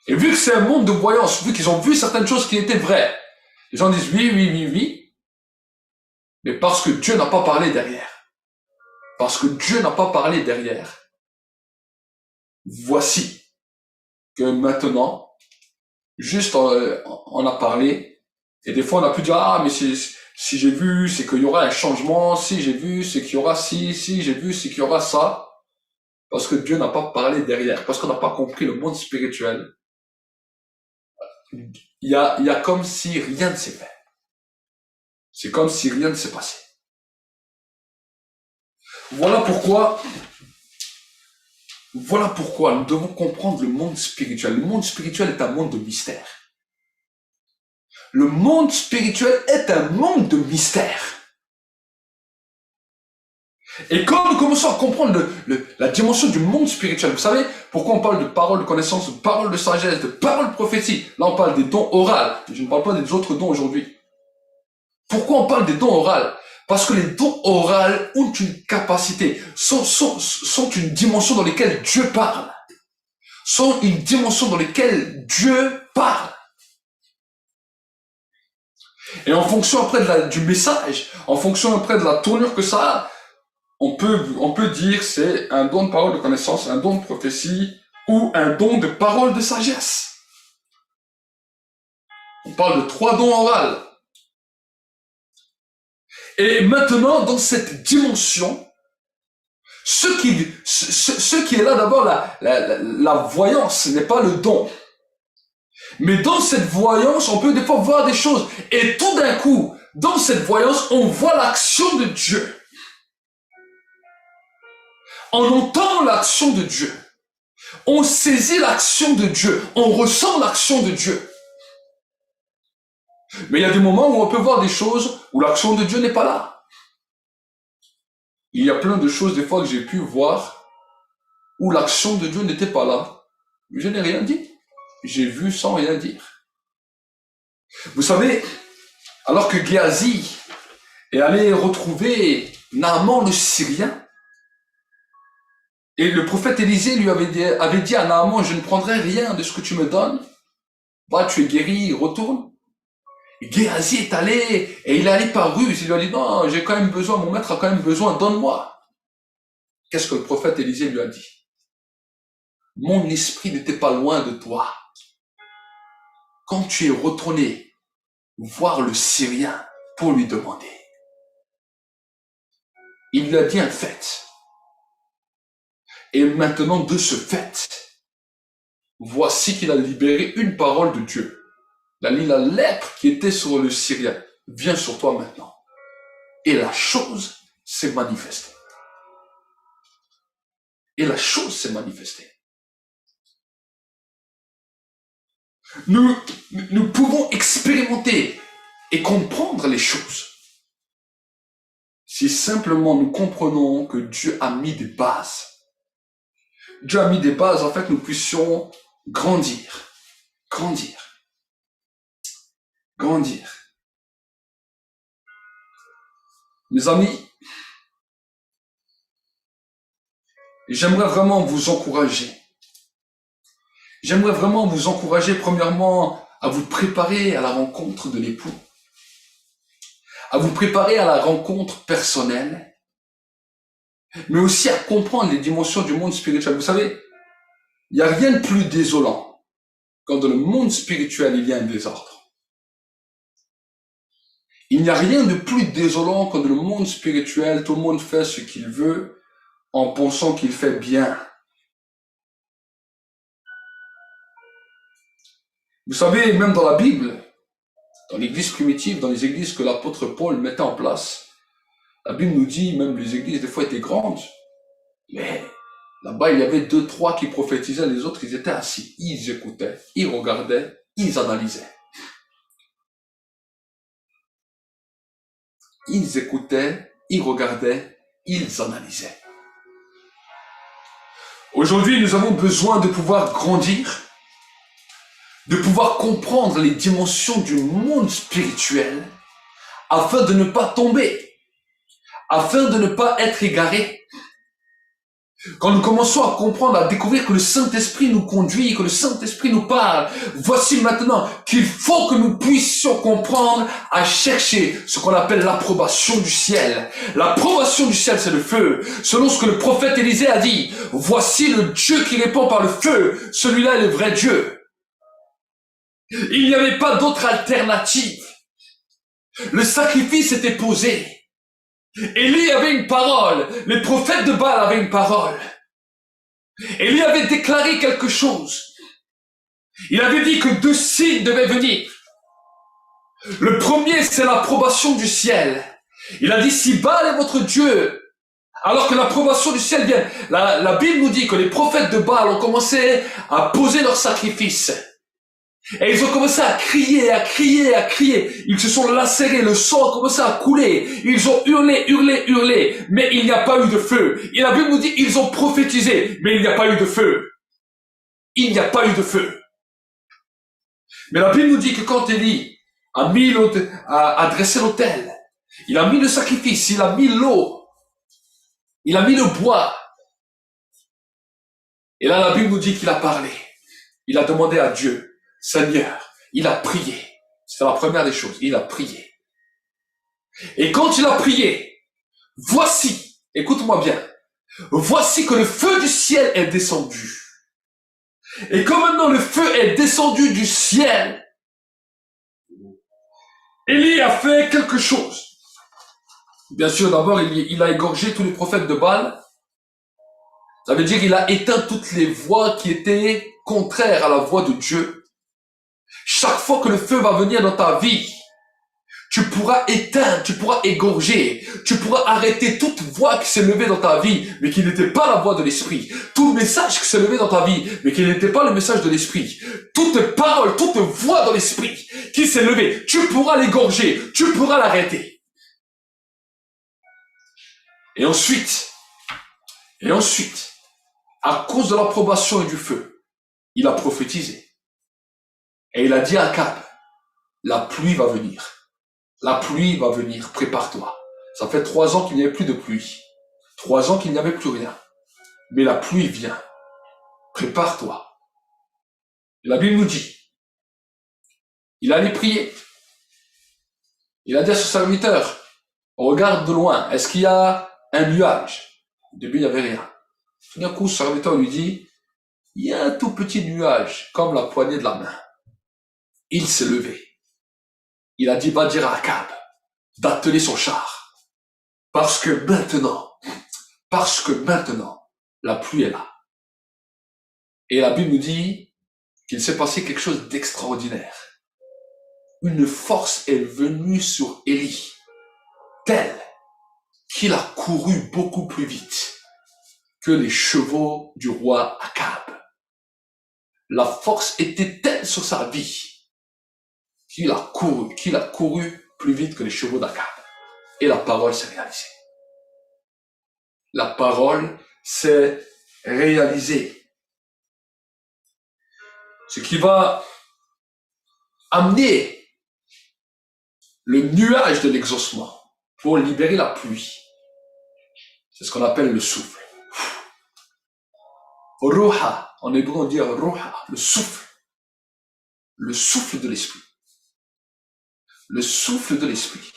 Et vu que c'est un monde de voyance, vu qu'ils ont vu certaines choses qui étaient vraies, les gens disent oui, oui, oui, oui, mais parce que Dieu n'a pas parlé derrière. Parce que Dieu n'a pas parlé derrière. Voici que maintenant, juste on a parlé, et des fois on a pu dire, ah, mais si j'ai vu, c'est qu'il y aura un changement, si j'ai vu, c'est qu'il y aura si j'ai vu, c'est qu'il y aura ça. Parce que Dieu n'a pas parlé derrière, parce qu'on n'a pas compris le monde spirituel. Il y a comme si rien ne s'est fait. C'est comme si rien ne s'est passé. Voilà pourquoi nous devons comprendre le monde spirituel. Le monde spirituel est un monde de mystère. Le monde spirituel est un monde de mystère. Et quand nous commençons à comprendre la dimension du monde spirituel, vous savez pourquoi on parle de parole de connaissance, de parole de sagesse, de parole de prophétie. Là, on parle des dons oraux. Je ne parle pas des autres dons aujourd'hui. Pourquoi on parle des dons oraux? Parce que les dons oraux ont une capacité, sont une dimension dans laquelle Dieu parle. Sont une dimension dans laquelle Dieu parle. Et en fonction après du message, en fonction après de la tournure que ça a, on peut dire c'est un don de parole de connaissance, un don de prophétie ou un don de parole de sagesse. On parle de 3 dons oraux. Et maintenant, dans cette dimension, ce qui est là d'abord, la voyance, ce n'est pas le don. Mais dans cette voyance, on peut des fois voir des choses. Et tout d'un coup, dans cette voyance, on voit l'action de Dieu. On entend l'action de Dieu. On saisit l'action de Dieu. On ressent l'action de Dieu. Mais il y a des moments où on peut voir des choses où l'action de Dieu n'est pas là. Il y a plein de choses des fois que j'ai pu voir où l'action de Dieu n'était pas là. Mais je n'ai rien dit. J'ai vu sans rien dire. Vous savez, alors que Géasi est allé retrouver Naaman le Syrien, et le prophète Élisée lui avait dit à Naaman, je ne prendrai rien de ce que tu me donnes. Va, tu es guéri, retourne. Géasi est allé, et il est allé par ruse. Il lui a dit, non, j'ai quand même besoin, mon maître a quand même besoin, donne-moi. Qu'est-ce que le prophète Élisée lui a dit? Mon esprit n'était pas loin de toi. Quand tu es retourné voir le Syrien pour lui demander, il lui a dit un fait. Et maintenant, de ce fait, voici qu'il a libéré une parole de Dieu. La lèpre qui était sur le Syrien vient sur toi maintenant. Et la chose s'est manifestée. Et la chose s'est manifestée. Nous pouvons expérimenter et comprendre les choses si simplement nous comprenons que Dieu a mis des bases. Dieu a mis des bases, en fait, nous puissions grandir. Mes amis, j'aimerais vraiment vous encourager. J'aimerais vraiment vous encourager, premièrement, à vous préparer à la rencontre de l'époux, à vous préparer à la rencontre personnelle, mais aussi à comprendre les dimensions du monde spirituel. Vous savez, il n'y a rien de plus désolant quand dans le monde spirituel, il y a un désordre. Il n'y a rien de plus désolant quand dans le monde spirituel, tout le monde fait ce qu'il veut en pensant qu'il fait bien. Vous savez, même dans la Bible, dans l'église primitive, dans les églises que l'apôtre Paul mettait en place, la Bible nous dit, même les églises des fois étaient grandes, mais là-bas il y avait 2, 3 qui prophétisaient, les autres ils étaient assis, ils écoutaient, ils regardaient, ils analysaient. Ils écoutaient, ils regardaient, ils analysaient. Aujourd'hui, nous avons besoin de pouvoir grandir, de pouvoir comprendre les dimensions du monde spirituel afin de ne pas tomber, afin de ne pas être égaré. Quand nous commençons à comprendre, à découvrir que le Saint-Esprit nous conduit, que le Saint-Esprit nous parle, voici maintenant qu'il faut que nous puissions comprendre à chercher ce qu'on appelle l'approbation du ciel. L'approbation du ciel, c'est le feu. Selon ce que le prophète Élisée a dit, voici le Dieu qui répond par le feu. Celui-là est le vrai Dieu. Il n'y avait pas d'autre alternative. Le sacrifice était posé. Élie avait une parole. Les prophètes de Baal avaient une parole. Élie avait déclaré quelque chose. Il avait dit que 2 signes devaient venir. Le premier, c'est l'approbation du ciel. Il a dit, si Baal est votre Dieu, alors que l'approbation du ciel vient. La Bible nous dit que les prophètes de Baal ont commencé à poser leur sacrifice. Et ils ont commencé à crier, à crier, à crier. Ils se sont lacérés, le sang a commencé à couler. Ils ont hurlé, hurlé, hurlé. Mais il n'y a pas eu de feu. Et la Bible nous dit, ils ont prophétisé, mais il n'y a pas eu de feu. Il n'y a pas eu de feu. Mais la Bible nous dit que quand Élie a dressé l'autel, Il a mis le sacrifice, il a mis l'eau, il a mis le bois. Et là, la Bible nous dit qu'il a parlé. Il a demandé à Dieu, Seigneur, il a prié. C'était la première des choses, il a prié. Et quand il a prié, voici, écoute-moi bien, voici que le feu du ciel est descendu. Et comme maintenant le feu est descendu du ciel, Élie a fait quelque chose. Bien sûr, d'abord, il a égorgé tous les prophètes de Baal. Ça veut dire qu'il a éteint toutes les voix qui étaient contraires à la voix de Dieu. Chaque fois que le feu va venir dans ta vie, tu pourras éteindre, tu pourras égorger, tu pourras arrêter toute voix qui s'est levée dans ta vie, mais qui n'était pas la voix de l'esprit. Tout message qui s'est levé dans ta vie, mais qui n'était pas le message de l'esprit. Toute parole, toute voix dans l'esprit qui s'est levée, tu pourras l'égorger, tu pourras l'arrêter. Et ensuite, à cause de l'approbation et du feu, il a prophétisé. Et il a dit à Akab, la pluie va venir. La pluie va venir, prépare-toi. Ça fait 3 ans qu'il n'y avait plus de pluie. 3 ans qu'il n'y avait plus rien. Mais la pluie vient. Prépare-toi. Et la Bible nous dit, il allait prier. Il a dit à son serviteur, regarde de loin, est-ce qu'il y a un nuage? Au début, il n'y avait rien. Tout d'un coup, son serviteur lui dit, il y a un tout petit nuage, comme la poignée de la main. Il s'est levé. Il a dit, va dire à Akab d'atteler son char. Parce que maintenant, la pluie est là. Et la Bible nous dit qu'il s'est passé quelque chose d'extraordinaire. Une force est venue sur Élie, telle qu'il a couru beaucoup plus vite que les chevaux du roi Akab. La force était telle sur sa vie qu'il a couru plus vite que les chevaux d'Akab. Et la parole s'est réalisée. La parole s'est réalisée. Ce qui va amener le nuage de l'exaucement pour libérer la pluie. C'est ce qu'on appelle le souffle. Ruha, en hébreu on dit ruha, le souffle. Le souffle de l'esprit. Le souffle de l'esprit.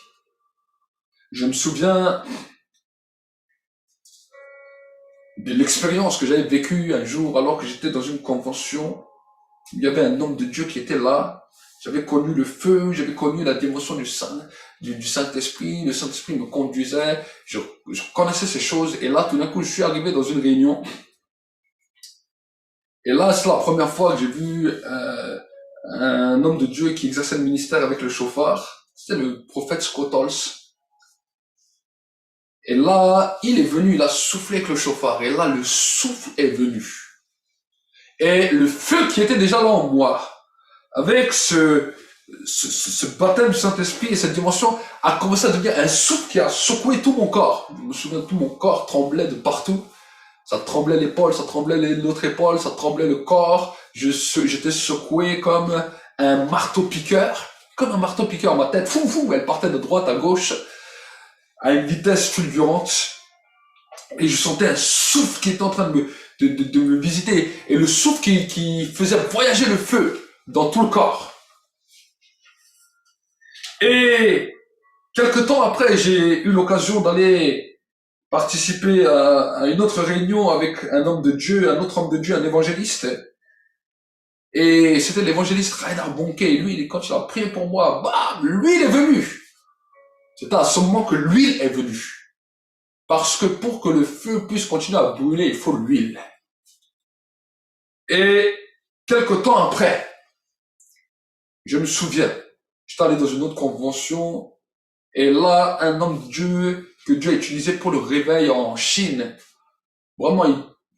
Je me souviens de l'expérience que j'avais vécue un jour alors que j'étais dans une convention. Il y avait un homme de Dieu qui était là. J'avais connu le feu, j'avais connu la dévotion du Saint-Esprit. Le Saint-Esprit me conduisait. Je connaissais ces choses. Et là, tout d'un coup, je suis arrivé dans une réunion. Et là, c'est la première fois que j'ai vu un homme de Dieu qui exerçait le ministère avec le chauffard. C'était le prophète Scottols. Et là, il est venu, il a soufflé avec le chauffard. Et là, le souffle est venu. Et le feu qui était déjà là en moi, avec ce baptême du Saint-Esprit et cette dimension, a commencé à devenir un souffle qui a secoué tout mon corps. Je me souviens, tout mon corps tremblait de partout. Ça tremblait l'épaule, ça tremblait l'autre épaule, ça tremblait le corps. J'étais secoué comme un marteau-piqueur. Comme un marteau-piqueur, ma tête, elle partait de droite à gauche, à une vitesse fulgurante. Et je sentais un souffle qui était en train de me visiter. Et le souffle qui faisait voyager le feu dans tout le corps. Et quelque temps après, j'ai eu l'occasion d'aller participer à une autre réunion avec un homme de Dieu, un autre homme de Dieu, un évangéliste. Et c'était l'évangéliste Reinhard Bonke. Et lui, quand il a prié pour moi, bam, l'huile est venue. C'était à ce moment que l'huile est venue. Parce que pour que le feu puisse continuer à brûler, il faut l'huile. Et quelque temps après, je me souviens, j'étais allé dans une autre convention, et là, un homme de Dieu que Dieu a utilisé pour le réveil en Chine, vraiment,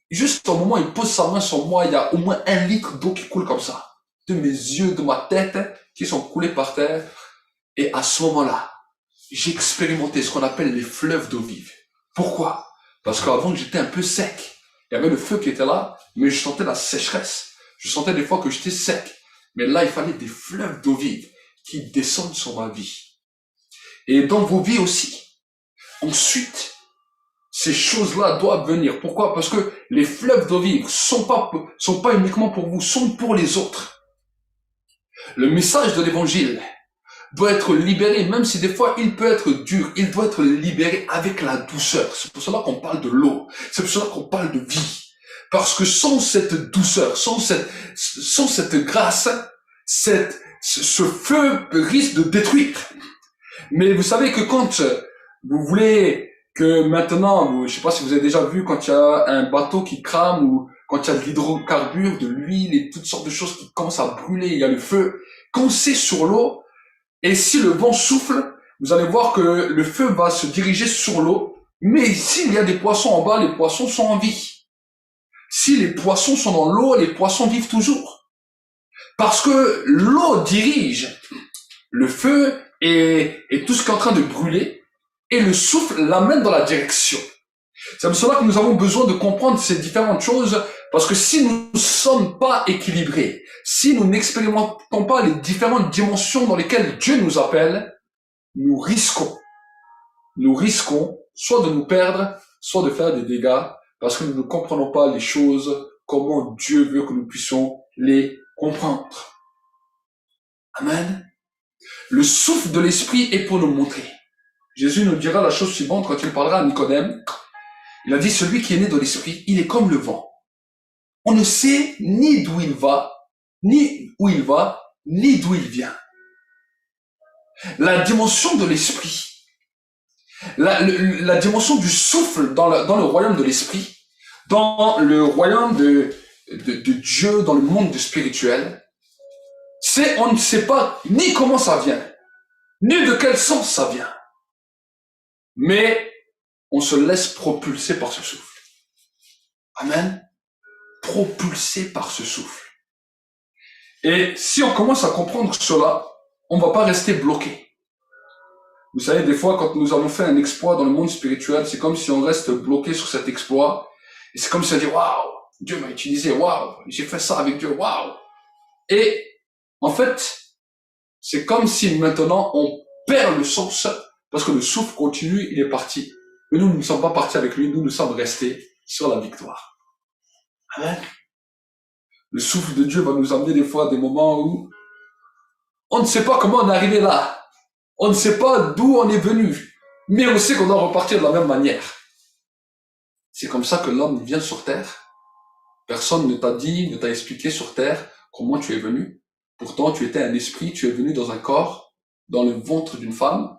juste au moment où il pose sa main sur moi, il y a au moins 1 litre d'eau qui coule comme ça, de mes yeux, de ma tête, qui sont coulés par terre. Et à ce moment-là, j'ai expérimenté ce qu'on appelle les fleuves d'eau vive. Pourquoi? Parce qu'avant, j'étais un peu sec. Il y avait le feu qui était là, mais je sentais la sécheresse. Je sentais des fois que j'étais sec. Mais là, il fallait des fleuves d'eau vive qui descendent sur ma vie. et dans vos vies aussi. Ensuite, ces choses-là doivent venir. Pourquoi? Parce que les fleuves d'eau vive sont pas uniquement pour vous, sont pour les autres. Le message de l'évangile doit être libéré, même si des fois il peut être dur, il doit être libéré avec la douceur. C'est pour cela qu'on parle de l'eau, c'est pour cela qu'on parle de vie. Parce que sans cette douceur, sans cette grâce, ce feu risque de détruire. Mais vous savez que quand vous voulez que maintenant, je sais pas si vous avez déjà vu quand il y a un bateau qui crame ou quand il y a de l'hydrocarbure, de l'huile et toutes sortes de choses qui commencent à brûler, il y a le feu. Quand c'est sur l'eau, et si le vent souffle, vous allez voir que le feu va se diriger sur l'eau. Mais s'il y a des poissons en bas, les poissons sont en vie. Si les poissons sont dans l'eau, les poissons vivent toujours. Parce que l'eau dirige le feu et tout ce qui est en train de brûler, et le souffle l'amène dans la direction. C'est pour cela que nous avons besoin de comprendre ces différentes choses, parce que si nous ne sommes pas équilibrés, si nous n'expérimentons pas les différentes dimensions dans lesquelles Dieu nous appelle, nous risquons soit de nous perdre, soit de faire des dégâts, parce que nous ne comprenons pas les choses, comment Dieu veut que nous puissions les comprendre. Amen. Le souffle de l'esprit est pour nous montrer. Jésus nous dira la chose suivante quand il parlera à Nicodème. Il a dit, celui qui est né de l'esprit, il est comme le vent. On ne sait ni d'où il va, ni où il va, ni d'où il vient. La dimension de l'esprit, la dimension du souffle dans le royaume de l'esprit, dans le royaume de Dieu, dans le monde spirituel, c'est on ne sait pas ni comment ça vient, ni de quel sens ça vient. Mais on se laisse propulser par ce souffle. Amen. Propulsé par ce souffle. Et si on commence à comprendre cela, on ne va pas rester bloqué. Vous savez, des fois, quand nous avons fait un exploit dans le monde spirituel, c'est comme si on reste bloqué sur cet exploit. Et c'est comme si on dit, waouh, Dieu m'a utilisé, waouh, j'ai fait ça avec Dieu, waouh. Et en fait, c'est comme si maintenant on perd le sens parce que le souffle continue, il est parti. Mais nous ne sommes pas partis avec lui, nous sommes restés sur la victoire. Amen. Le souffle de Dieu va nous amener des fois à des moments où on ne sait pas comment on est arrivé là. On ne sait pas d'où on est venu. Mais on sait qu'on doit repartir de la même manière. C'est comme ça que l'homme vient sur terre. Personne ne t'a dit, ne t'a expliqué sur terre comment tu es venu. Pourtant, tu étais un esprit, tu es venu dans un corps, dans le ventre d'une femme.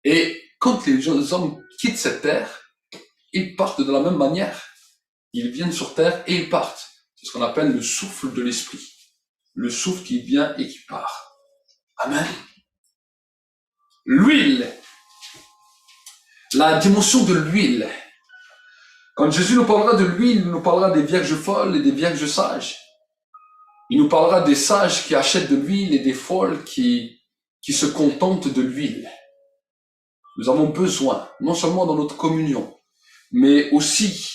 Et quand les hommes quittent cette terre, ils partent de la même manière. Ils viennent sur terre et ils partent. C'est ce qu'on appelle le souffle de l'esprit. Le souffle qui vient et qui part. Amen. L'huile. La dimension de l'huile. Quand Jésus nous parlera de l'huile, il nous parlera des vierges folles et des vierges sages. Il nous parlera des sages qui achètent de l'huile et des folles qui se contentent de l'huile. Nous avons besoin, non seulement dans notre communion, mais aussi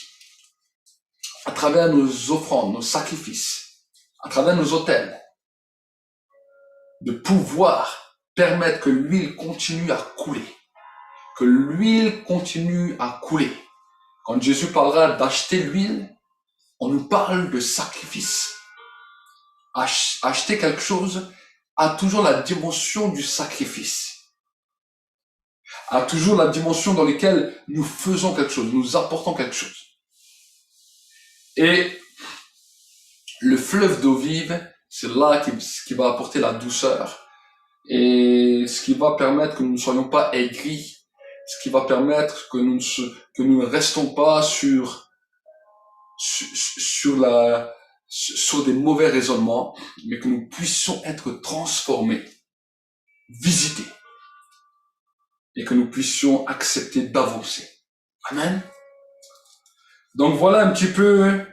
à travers nos offrandes, nos sacrifices, à travers nos autels, de pouvoir permettre que l'huile continue à couler. Que l'huile continue à couler. Quand Jésus parlera d'acheter l'huile, on nous parle de sacrifice. Acheter quelque chose a toujours la dimension du sacrifice. A toujours la dimension dans laquelle nous faisons quelque chose, nous apportons quelque chose. Et le fleuve d'eau vive, c'est là qui va apporter la douceur et ce qui va permettre que nous ne soyons pas aigris, ce qui va permettre que nous ne restons pas sur des mauvais raisonnements, mais que nous puissions être transformés, visités, et que nous puissions accepter d'avancer. Amen. Donc voilà un petit peu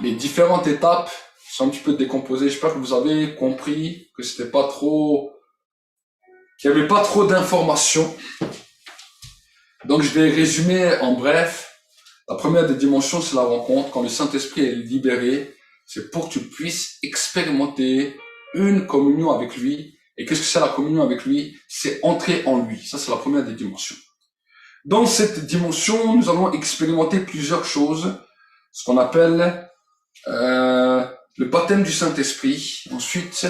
les différentes étapes sont un petit peu décomposées. J'espère que vous avez compris que c'était pas trop, qu'il n'y avait pas trop d'informations. Donc je vais résumer en bref. La première des dimensions, c'est la rencontre. Quand le Saint-Esprit est libéré, c'est pour que tu puisses expérimenter une communion avec lui Et qu'est-ce que c'est la communion avec lui? C'est entrer en lui. Ça, c'est la première des dimensions. Dans cette dimension, nous allons expérimenter plusieurs choses, ce qu'on appelle le baptême du Saint-Esprit. Ensuite,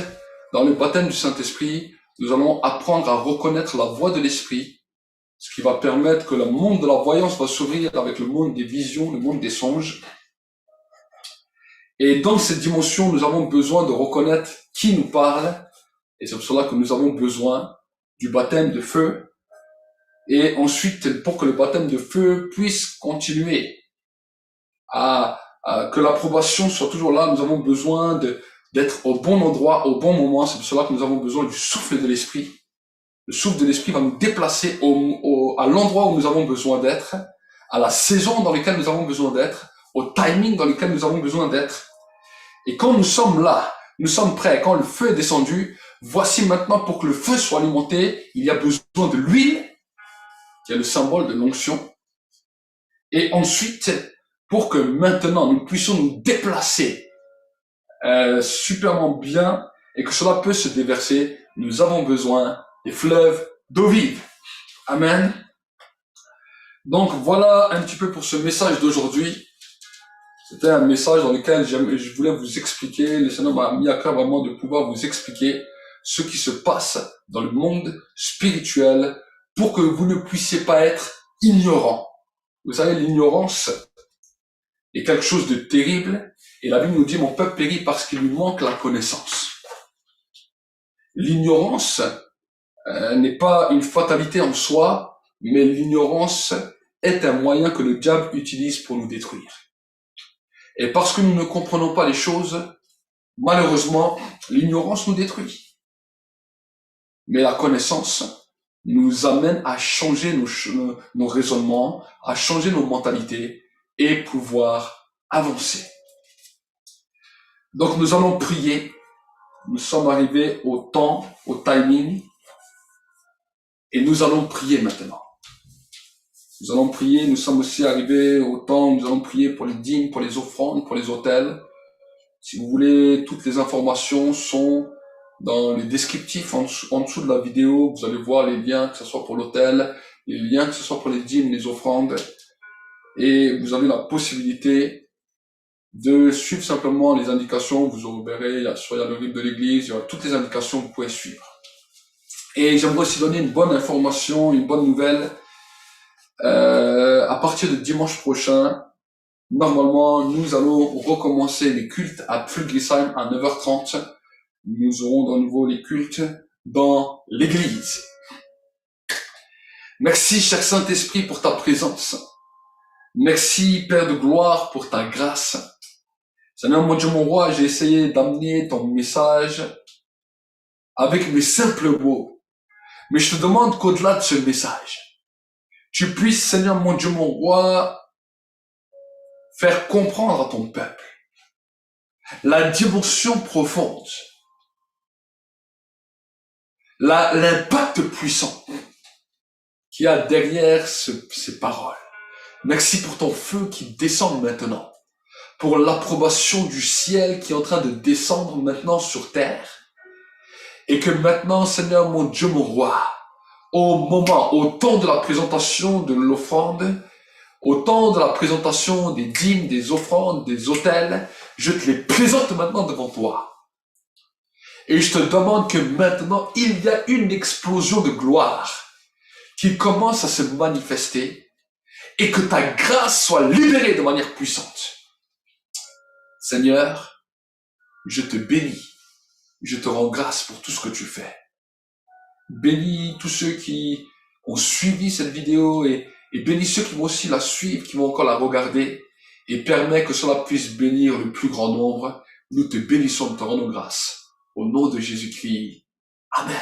dans le baptême du Saint-Esprit, nous allons apprendre à reconnaître la voix de l'Esprit, ce qui va permettre que le monde de la voyance va s'ouvrir avec le monde des visions, le monde des songes. Et dans cette dimension, nous avons besoin de reconnaître qui nous parle, et c'est pour cela que nous avons besoin du baptême de feu. Et ensuite, pour que le baptême de feu puisse continuer que l'approbation soit toujours là, nous avons besoin d'être au bon endroit, au bon moment. C'est pour cela que nous avons besoin du souffle de l'Esprit. Le souffle de l'Esprit va nous déplacer à l'endroit où nous avons besoin d'être, à la saison dans laquelle nous avons besoin d'être, au timing dans lequel nous avons besoin d'être. Et quand nous sommes là, nous sommes prêts, quand le feu est descendu, voici maintenant, pour que le feu soit alimenté, il y a besoin de l'huile, qui est le symbole de l'onction. Et ensuite, pour que maintenant nous puissions nous déplacer superment bien et que cela peut se déverser, nous avons besoin des fleuves d'eau vive. Amen. Donc voilà un petit peu pour ce message d'aujourd'hui. C'était un message dans lequel je voulais vous expliquer, le Seigneur m'a mis à cœur vraiment de pouvoir vous expliquer ce qui se passe dans le monde spirituel pour que vous ne puissiez pas être ignorants. Vous savez, l'ignorance est quelque chose de terrible et la Bible nous dit « Mon peuple périt parce qu'il lui manque la connaissance ». L'ignorance n'est pas une fatalité en soi, mais l'ignorance est un moyen que le diable utilise pour nous détruire. Et parce que nous ne comprenons pas les choses, malheureusement, l'ignorance nous détruit. Mais la connaissance nous amène à changer nos raisonnements, à changer nos mentalités et pouvoir avancer. Donc nous allons prier. Nous sommes arrivés au temps, au timing, et nous allons prier maintenant. Nous allons prier, nous sommes aussi arrivés au temps où nous allons prier pour les dîmes, pour les offrandes, pour les autels. Si vous voulez, toutes les informations sont dans les descriptifs en dessous de la vidéo. Vous allez voir les liens, que ce soit pour l'autel, les liens, que ce soit pour les dîmes, les offrandes. Et vous avez la possibilité de suivre simplement les indications. Vous verrez, soit il y a le livre de l'église, il y aura toutes les indications que vous pouvez suivre. Et j'aimerais aussi donner une bonne information, une bonne nouvelle. À partir de dimanche prochain, normalement, nous allons recommencer les cultes à Pflüglisheim à 9h30. Nous aurons de nouveau les cultes dans l'église. Merci, cher Saint-Esprit, pour ta présence. Merci, Père de gloire, pour ta grâce. Seigneur, mon Dieu, mon roi, j'ai essayé d'amener ton message avec mes simples mots. Mais je te demande qu'au-delà de ce message, tu puisses, Seigneur, mon Dieu, mon roi, faire comprendre à ton peuple la dimension profonde, l'impact puissant qu'il y a derrière ces paroles. Merci pour ton feu qui descend maintenant, pour l'approbation du ciel qui est en train de descendre maintenant sur terre, et que maintenant, Seigneur, mon Dieu, mon roi, au temps de la présentation de l'offrande, au temps de la présentation des dîmes, des offrandes, des autels, je te les présente maintenant devant toi. Et je te demande que maintenant, il y a une explosion de gloire qui commence à se manifester et que ta grâce soit libérée de manière puissante. Seigneur, je te bénis, je te rends grâce pour tout ce que tu fais. Bénis tous ceux qui ont suivi cette vidéo et bénis ceux qui vont aussi la suivre, qui vont encore la regarder, et permets que cela puisse bénir le plus grand nombre. Nous te bénissons, nous te rendons grâce. Au nom de Jésus-Christ. Amen.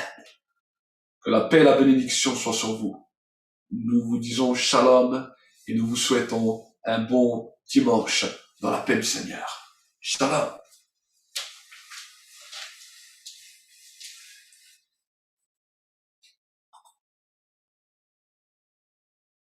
Que la paix et la bénédiction soient sur vous. Nous vous disons shalom et nous vous souhaitons un bon dimanche dans la paix du Seigneur. Shalom.